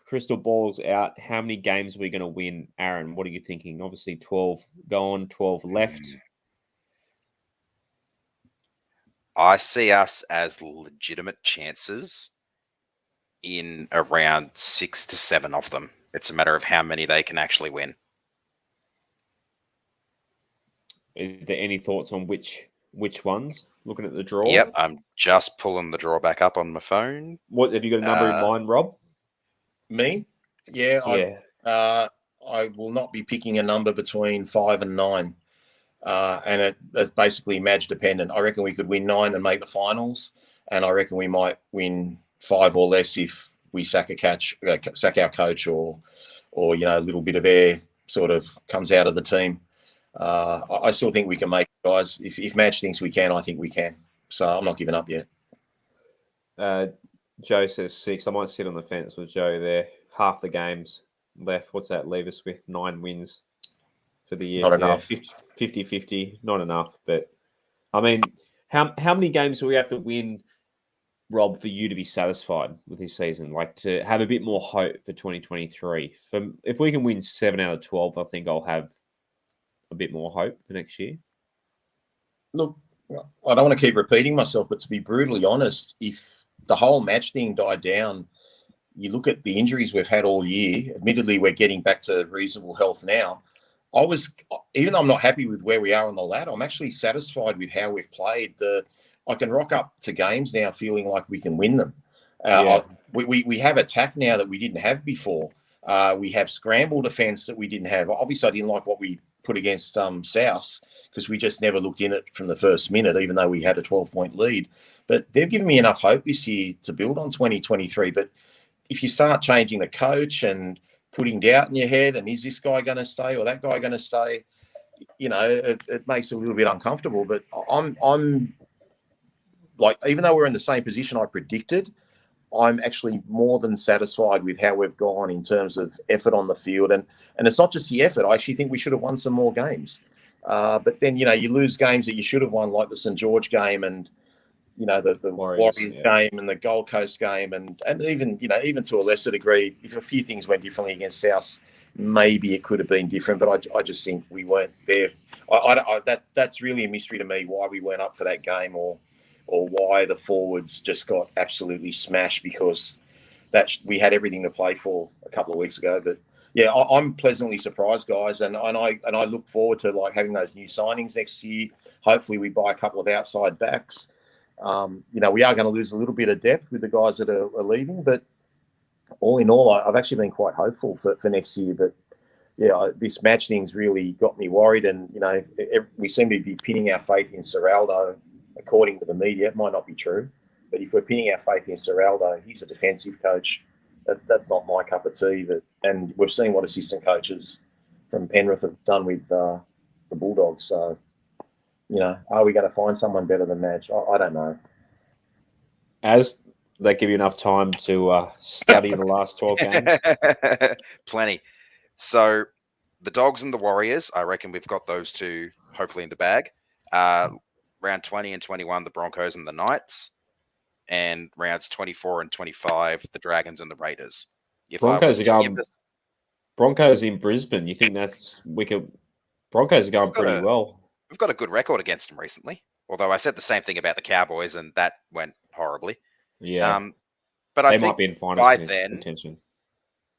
crystal ball's out. How many games are we going to win, Aaron? What are you thinking? Obviously, 12 gone, 12 left. I see us as legitimate chances in around 6 to 7 of them. It's a matter of how many they can actually win. Is there any thoughts on which which ones? Looking at the draw. Yep, I'm just pulling the draw back up on my phone. What have you got a number in mind, Rob? Me? Yeah. I will not be picking a number between 5 and 9. And it's basically match dependent. I reckon we could win 9 and make the finals, and I reckon we might win 5 or less if we sack our coach, or a little bit of air sort of comes out of the team. I still think we can make it, guys. If Match thinks we can, I think we can. So I'm not giving up yet. Joe says 6. I might sit on the fence with Joe there. Half the games left. What's that leave us with? 9 wins for the year. Not enough. 50-50. Not enough. But, I mean, how many games do we have to win, Rob, for you to be satisfied with this season? Like, to have a bit more hope for 2023. If we can win 7 out of 12, I think I'll have a bit more hope for next year. Look, I don't want to keep repeating myself, but to be brutally honest, if the whole match thing died down, you look at the injuries we've had all year. Admittedly, we're getting back to reasonable health now. Even though I'm not happy with where we are on the ladder, I'm actually satisfied with how we've played. I can rock up to games now feeling like we can win them. We have attack now that we didn't have before. We have scramble defence that we didn't have. Obviously, I didn't like what we put against South, because we just never looked in it from the first minute, even though we had a 12-point lead. But they've given me enough hope this year to build on 2023. But if you start changing the coach and putting doubt in your head, and is this guy going to stay or that guy going to stay, it makes it a little bit uncomfortable. But I'm like, even though we're in the same position I predicted, I'm actually more than satisfied with how we've gone in terms of effort on the field. And it's not just the effort. I actually think we should have won some more games. But then, you lose games that you should have won, like the St. George game and, the Warriors game and the Gold Coast game. And even to a lesser degree, if a few things went differently against South, maybe it could have been different. But I just think we weren't there. That's really a mystery to me, why we weren't up for that game, or why the forwards just got absolutely smashed, because we had everything to play for a couple of weeks ago. But yeah, I'm pleasantly surprised, guys, and I look forward to having those new signings next year. Hopefully, we buy a couple of outside backs. We are going to lose a little bit of depth with the guys that are leaving, but all in all, I've actually been quite hopeful for next year. But yeah, this match thing's really got me worried, and we seem to be pinning our faith in Serraldo. According to the media, it might not be true, but if we're pinning our faith in Serraldo, he's a defensive coach. That's not my cup of tea. And we've seen what assistant coaches from Penrith have done with the Bulldogs. So, are we going to find someone better than Madge? I don't know. As they give you enough time to study the last 12 games? Plenty. So the Dogs and the Warriors, I reckon we've got those two hopefully in the bag. Round 20 and 21, the Broncos and the Knights. And rounds 24 and 25, the Dragons and the Raiders. Broncos in Brisbane. You think Broncos are going pretty well. We've got a good record against them recently. Although I said the same thing about the Cowboys, and that went horribly. Yeah. But I think might be in finals contention.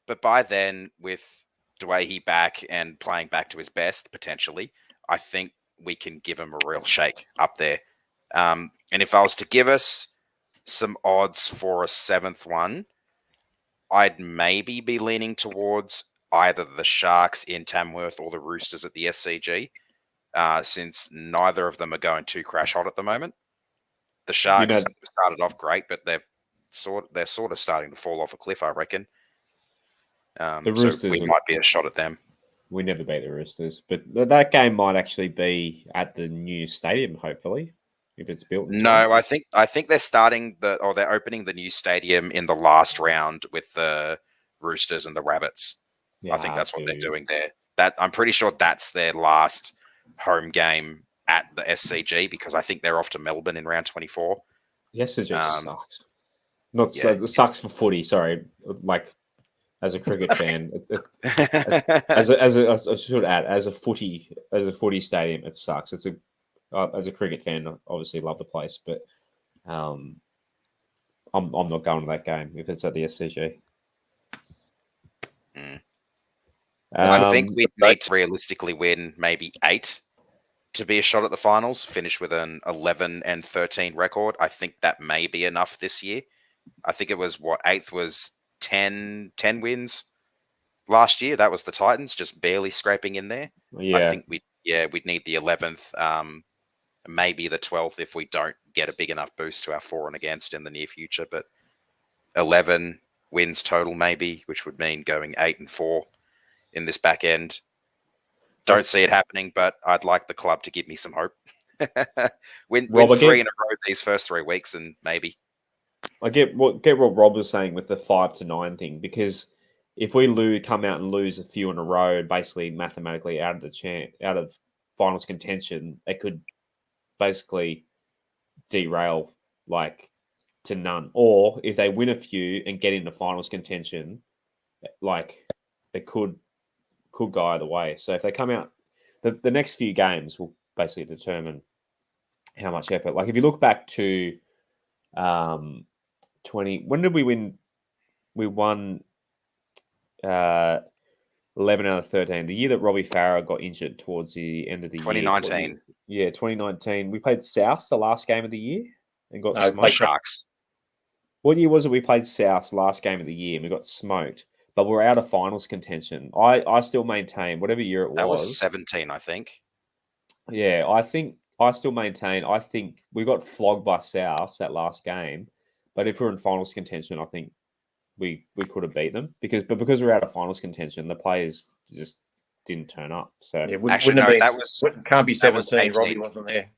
But by then, with Dwayne back and playing back to his best, potentially, I think we can give him a real shake up there. And if I was to give us some odds for a 7th one, I'd maybe be leaning towards either the Sharks in Tamworth or the Roosters at the SCG, since neither of them are going too crash hot at the moment. The Sharks started off great, but they're sort of starting to fall off a cliff, I reckon. The Roosters, so we might be a shot at them. We never beat the Roosters, but that game might actually be at the new stadium, hopefully, if it's built. No, I think they're opening the new stadium in the last round with the Roosters and the Rabbits. Yeah, I think that's what they're doing there. I'm pretty sure that's their last home game at the SCG, because I think they're off to Melbourne in round 24. The SCG sucks. It sucks for footy. Sorry, as a cricket fan, as a footy stadium, it sucks. As a cricket fan, I obviously love the place, but I'm not going to that game if it's at the SCG. I think we'd need to realistically win maybe 8 to be a shot at the finals, finish with an 11-13 record. I think that may be enough this year. I think it was eighth was 10 wins last year. That was the Titans, just barely scraping in there. Yeah. I think we'd need the 11th, maybe the 12th if we don't get a big enough boost to our for and against in the near future. But 11 wins total maybe, which would mean going 8-4 in this back end. Don't see it happening, but I'd like the club to give me some hope. win 3 in a row these first 3 weeks, and maybe. I get what Rob was saying with the 5-9 thing, because if we come out and lose a few in a row, basically mathematically out of finals contention, it could basically derail to none. Or if they win a few and get into finals contention, it could go either way. So if they come out, the next few games will basically determine how much effort. If you look back to 20, when did we win? We won 11 out of 13. The year that Robbie Farah got injured towards the end of the 2019. year. 2019. We played South the last game of the year and got smoked. Sharks. What year was it we played South last game of the year and we got smoked? But we're out of finals contention. I still maintain, whatever year it was. That was 17, I think. Yeah, I still maintain. I think we got flogged by South that last game. But if we're in finals contention, I think we could have beat them because we're out of finals contention, the players just didn't turn up. So can't be 17. Robbie wasn't there.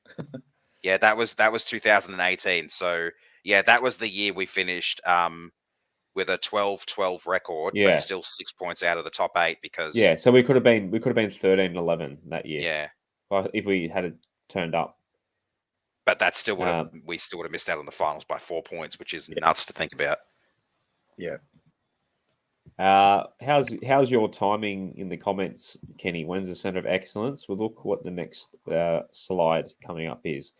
Yeah, that was 2018. So yeah, that was the year we finished with a 12-12 record, but still 6 points out of the top 8 because so we could have been 13-11 that year. Yeah, if we had turned up. But that still would have we still would have missed out on the finals by 4 points, which is nuts to think about. Yeah. How's your timing in the comments, Kenny? When's the Centre of Excellence? We'll look what the next slide coming up is.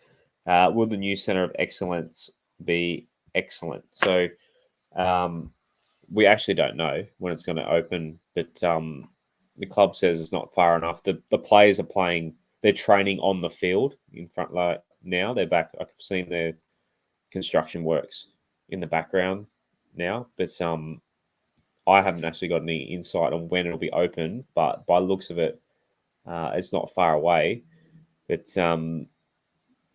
Will the new Centre of Excellence be excellent? So we actually don't know when it's going to open, but the club says it's not far enough. The players are playing, they're training on the field in front now. They're back. I've seen their construction works in the background now, but I haven't actually got any insight on when it'll be open, but by the looks of it, it's not far away. But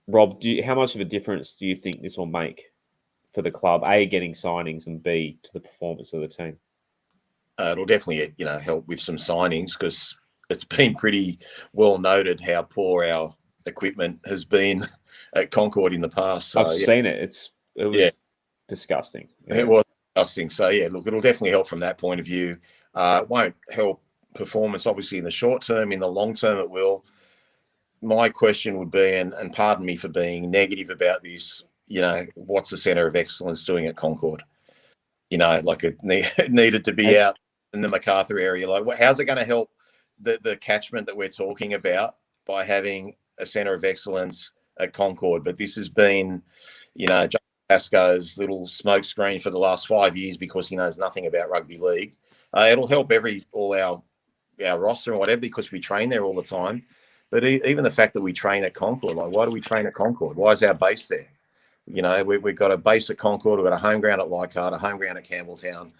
Rob, how much of a difference do you think this will make for the club? A, getting signings, and B, to the performance of the team. It'll definitely, help with some signings because it's been pretty well noted how poor our equipment has been at Concord in the past. So, I've seen it. It was disgusting. Yeah. It was disgusting. So look, it'll definitely help from that point of view. It won't help performance, obviously, in the short term. In the long term, it will. My question would be, and pardon me for being negative about this, what's the Centre of Excellence doing at Concord? It needed to be out in the MacArthur area. How's it going to help the catchment that we're talking about by having a Centre of Excellence at Concord? But this has been, John Pascoe's little smokescreen for the last 5 years because he knows nothing about rugby league. It'll help all our roster and whatever because we train there all the time. But even the fact that we train at Concord, why do we train at Concord? Why is our base there? We've got a base at Concord, we've got a home ground at Leichhardt, a home ground at Campbelltown.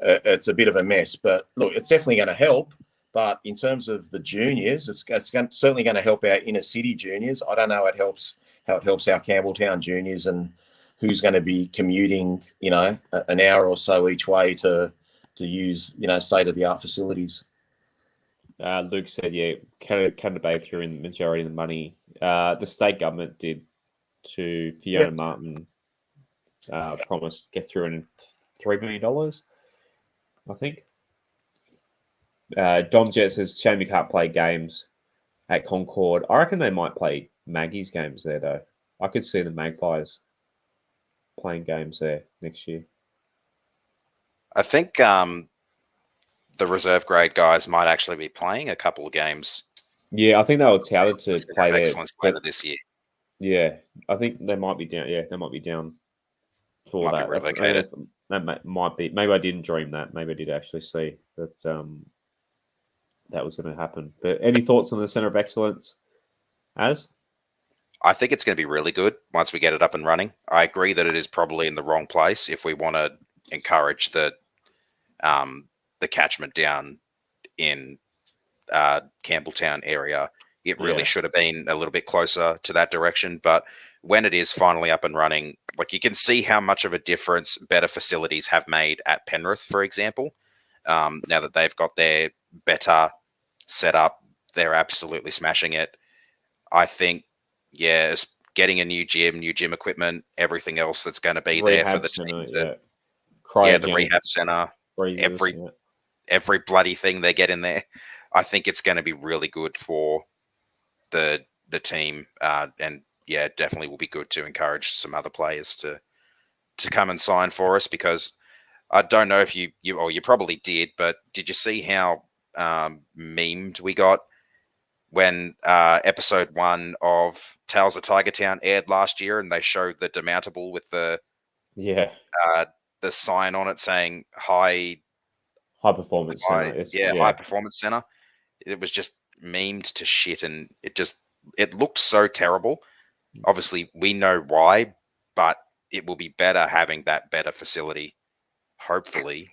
It's a bit of a mess, but look, it's definitely going to help. But in terms of the juniors, it's certainly going to help our inner city juniors. I don't know how it helps our Campbelltown juniors and who's going to be commuting, an hour or so each way to use, state-of-the-art facilities. Luke said, Canada Bay threw in the majority of the money. The state government did to Fiona Martin, promised get through in $3 million, I think. Dom Jet says, shame we can't play games at Concord. I reckon they might play Maggie's games there, though. I could see the Magpies playing games there next year. I think the reserve grade guys might actually be playing a couple of games. Yeah, I think they were touted to play there. Excellence later this year. Yeah, I think they might be down. Yeah, they might be down for that. That might be. Maybe I didn't dream that. Maybe I did actually see that that was going to happen. But any thoughts on the Centre of Excellence? As? I think it's going to be really good once we get it up and running. I agree that it is probably in the wrong place if we want to encourage the catchment down in Campbelltown area. It really should have been a little bit closer to that direction. But when it is finally up and running, like you can see how much of a difference better facilities have made at Penrith, for example. Now that they've got their better setup, they're absolutely smashing it. I think, it's getting a new gym equipment, everything else that's going to be there for the team. The rehab center, every bloody thing they get in there. I think it's going to be really good for the team, and definitely will be good to encourage some other players to come and sign for us, because I don't know if you probably did, but did you see how memed we got when episode 1 of Tales of Tiger Town aired last year, and they showed the demountable with the sign on it saying high performance center. High performance center. It was just memed to shit, and it looked so terrible. Obviously, we know why, but it will be better having that better facility, hopefully,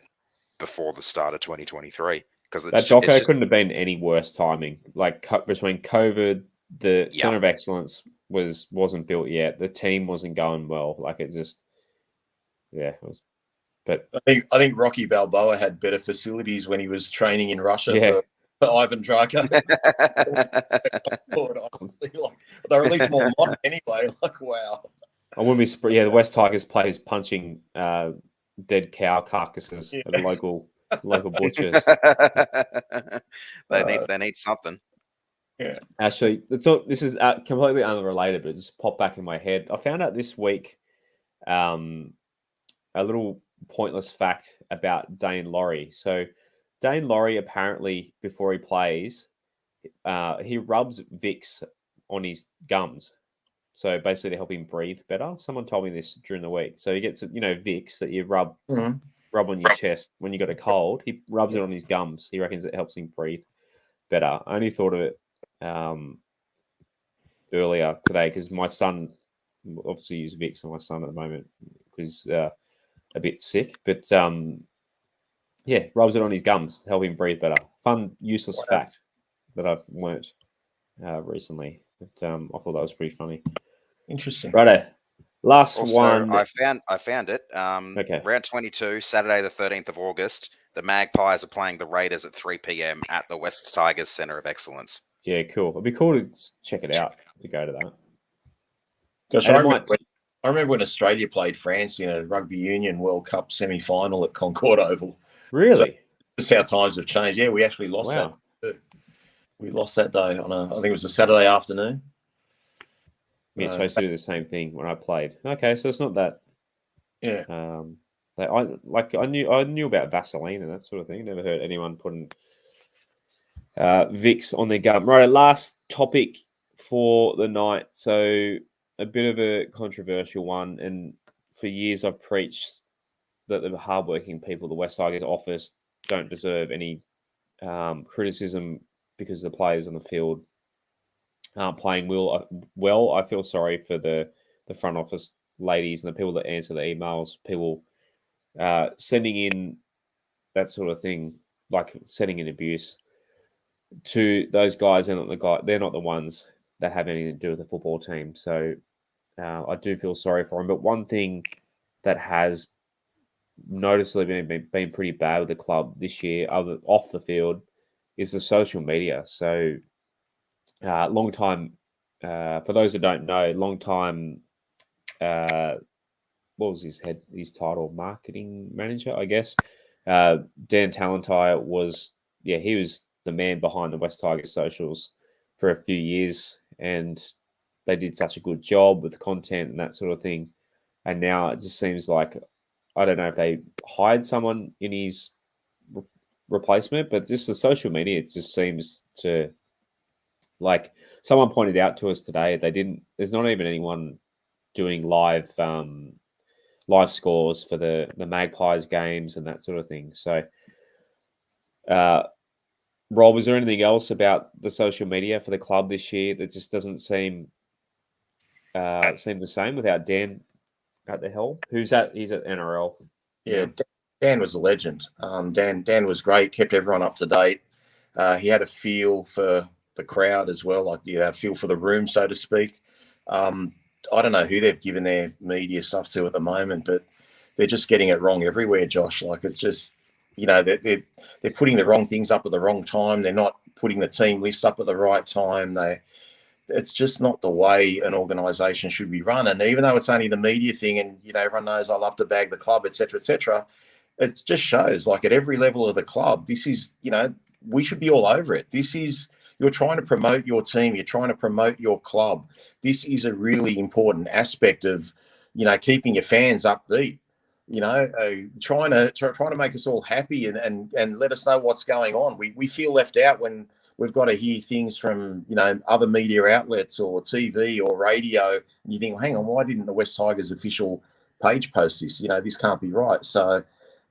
before the start of 2023. Because that doco couldn't have been any worse timing. Like between COVID, the Center of Excellence wasn't built yet. The team wasn't going well. Like it just, it was. But I think Rocky Balboa had better facilities when he was training in Russia for Ivan Drago. They're at least more modern anyway. Like, wow. I wouldn't be surprised. Yeah, the West Tigers players punching dead cow carcasses at the local butchers. They need something. Yeah. Actually, it's not. This is completely unrelated, but it just popped back in my head. I found out this week a little pointless fact about Dane Laurie. So Dane Laurie, apparently, before he plays, he rubs Vicks on his gums. So basically to help him breathe better. Someone told me this during the week. So he gets, Vicks that you rub on your chest when you got a cold. He rubs it on his gums. He reckons it helps him breathe better. I only thought of it earlier today because my son obviously uses Vicks on my son at the moment because a bit sick. But rubs it on his gums to help him breathe better. Fun, useless fact that I've learnt recently. But I thought that was pretty funny. Interesting. Righto. Last also, one. I found it. Okay. Round 22, Saturday the 13th of August. The Magpies are playing the Raiders at 3 p.m. at the West Tigers Center of Excellence. Yeah, cool. It'd be cool to check it out to go to that. Gosh, I remember when Australia played France in a Rugby Union World Cup semi-final at Concord Oval. Really? So just how times have changed. Yeah, we actually lost that. We lost that day on I think it was a Saturday afternoon. Yeah, chose to do the same thing when I played. Okay, so it's not that. Yeah. I knew about Vaseline and that sort of thing. Never heard anyone putting Vicks on their gum. Right, last topic for the night. So a bit of a controversial one, and for years I've preached that the hardworking people, the West Tigers office, don't deserve any criticism because the players on the field aren't playing well. I feel sorry for the front office ladies and the people that answer the emails, people sending in that sort of thing, like sending in abuse to those guys. They're not the ones that have anything to do with the football team. So I do feel sorry for them. But one thing that has noticeably been pretty bad with the club this year, off the field, is the social media. So long time, for those that don't know, long time, what was his title? Marketing manager, I guess. Dan Talentire he was the man behind the West Tigers socials for a few years, and they did such a good job with content and that sort of thing. And now it just seems like, I don't know if they hired someone in his replacement, but just the social media, it just seems to, like someone pointed out to us today, there's not even anyone doing live scores for the Magpies games and that sort of thing. So Rob, is there anything else about the social media for the club this year that just doesn't seem the same without Dan at the helm? Who's that? He's at NRL. Yeah, Dan was a legend. Dan was great, kept everyone up to date. He had a feel for the crowd as well, like you had a feel for the room, so to speak. I don't know who they've given their media stuff to at the moment, but they're just getting it wrong everywhere, Josh. Like it's just, they're putting the wrong things up at the wrong time. They're not putting the team list up at the right time. It's just not the way an organisation should be run. And even though it's only the media thing, and everyone knows I love to bag the club, etc., it just shows like at every level of the club, this is we should be all over it. You're trying to promote your team, you're trying to promote your club. This is a really important aspect of keeping your fans upbeat. Trying to make us all happy and let us know what's going on. We feel left out when we've got to hear things from other media outlets or TV or radio, and you think, well, hang on, why didn't the West Tigers official page post this? This can't be right. So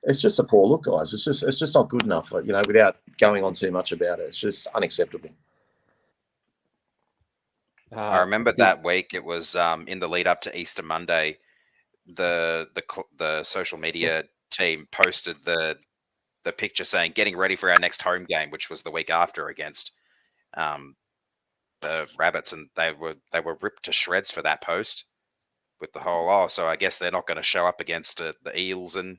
it's just a poor look, guys. It's just not good enough. Without going on too much about it, it's just unacceptable. I remember that week. It was in the lead up to Easter Monday. The social media team posted the picture saying getting ready for our next home game, which was the week after against the Rabbits, and they were ripped to shreds for that post with the whole so I guess they're not going to show up against the Eels and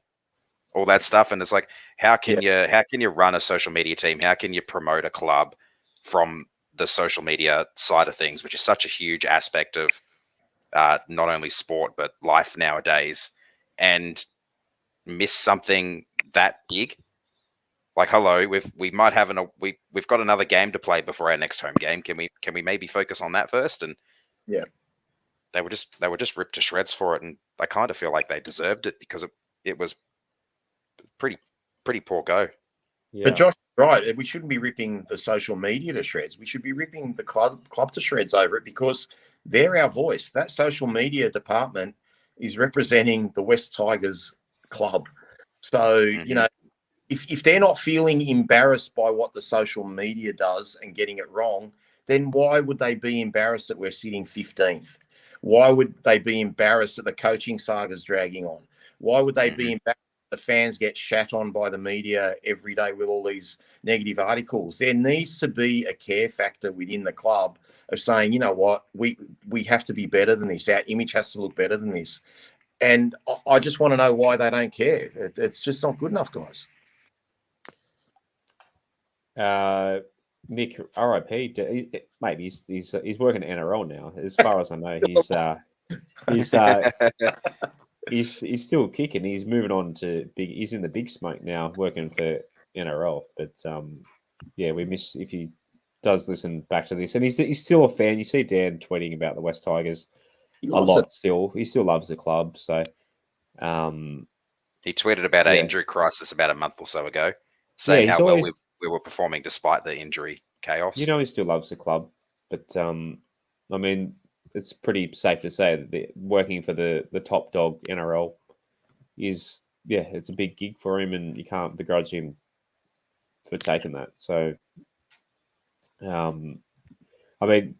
all that stuff. And it's like, how can you run a social media team? How can you promote a club from the social media side of things, which is such a huge aspect of not only sport but life nowadays, and miss something that big? Like, hello, we've got another game to play before our next home game. Can we maybe focus on that first? And they were just ripped to shreds for it, and I kind of feel like they deserved it because it was pretty poor go. Yeah. But Josh, right, we shouldn't be ripping the social media to shreds. We should be ripping the club to shreds over it, because they're our voice. That social media department is representing the West Tigers club. So, if they're not feeling embarrassed by what the social media does and getting it wrong, then why would they be embarrassed that we're sitting 15th? Why would they be embarrassed that the coaching saga's dragging on? Why would they be embarrassed that the fans get shat on by the media every day with all these negative articles? There needs to be a care factor within the club of saying, you know what, we have to be better than this. Our image has to look better than this. And I just want to know why they don't care. It's just not good enough, guys. Nick, RIP, mate. He's working at NRL now. As far as I know, he's still kicking. He's moving on to he's in the big smoke now, working for NRL. But we miss if he does listen back to this, and he's still a fan. You see Dan tweeting about the West Tigers a lot. Still, he still loves the club. So, he tweeted about our injury crisis about a month or so ago, saying how well we were performing despite the injury chaos. He still loves the club, but I mean, it's pretty safe to say that working for the top dog NRL is it's a big gig for him, and you can't begrudge him for taking that. So, I mean,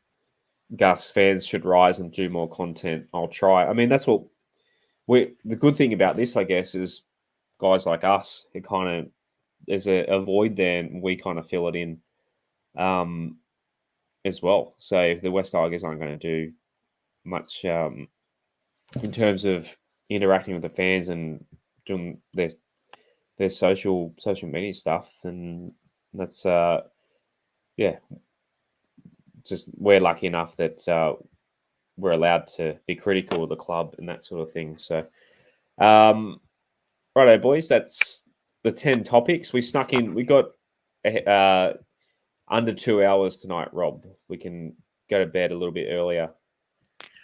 Gus, fans should rise and do more content. I'll try. I mean, that's what the good thing about this, I guess, is guys like us. It kind of there's a void there, and we kind of fill it in as well. So if the West Tigers aren't going to do much in terms of interacting with the fans and doing their social media stuff, then that's just we're lucky enough that we're allowed to be critical of the club and that sort of thing. So righto, boys, that's the 10 topics we snuck in. We got under 2 hours tonight, Rob. We can go to bed a little bit earlier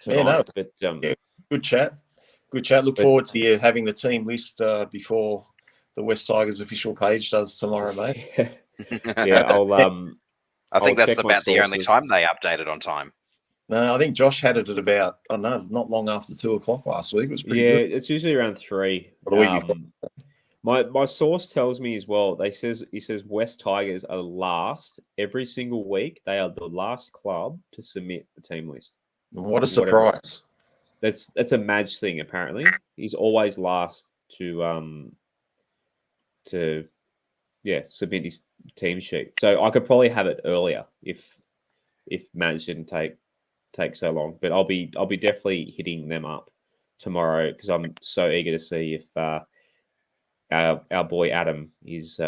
tonight. But good chat. Look forward to having the team list before the West Tigers official page does tomorrow, mate. I think that's about the only time they updated on time. No, I think Josh had it at about, not long after 2 o'clock last week. It was pretty good. It's usually around 3. My source tells me as well. He says West Tigers are last every single week. They are the last club to submit the team list. What a Whatever. surprise! That's a Madge thing apparently. He's always last to submit his team sheet. So I could probably have it earlier if Madge didn't take so long. But I'll be definitely hitting them up tomorrow because I'm so eager to see if our boy Adam is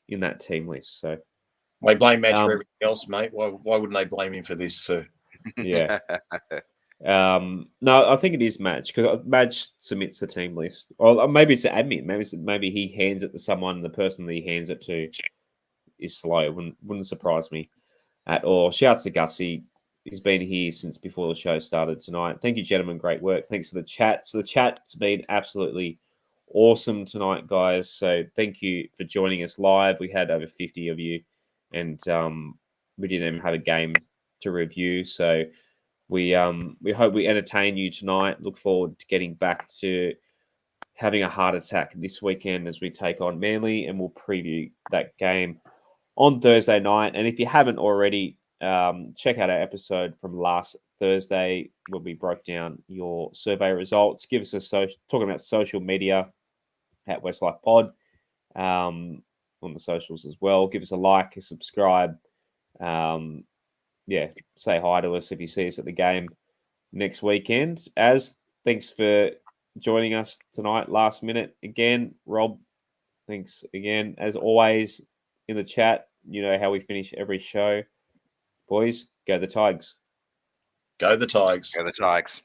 in that team list. So They blame Madge for everything else, mate. Why wouldn't they blame him for this too? yeah. No, I think it is Madge because Madge submits the team list, or maybe it's an admin. Maybe he hands it to someone. And the person that he hands it to is slow. Wouldn't surprise me at all. Shouts to Gussie. He's been here since before the show started tonight. Thank you, gentlemen. Great work. Thanks for the chats. The chat's been absolutely awesome tonight, guys. So thank you for joining us live. We had over 50 of you, and we didn't even have a game to review. So we hope we entertain you tonight. Look forward to getting back to having a heart attack this weekend as we take on Manly, and we'll preview that game on Thursday night. And if you haven't already, check out our episode from last Thursday where we broke down your survey results. Give us talking about social media at WestsLife Pod on the socials as well. Give us a like, a subscribe. Say hi to us if you see us at the game next weekend. Thanks for joining us tonight, last minute again. Rob, thanks again. As always, in the chat, you know how we finish every show. Boys, go the Tigers. Go the Tigers. Go the Tigers.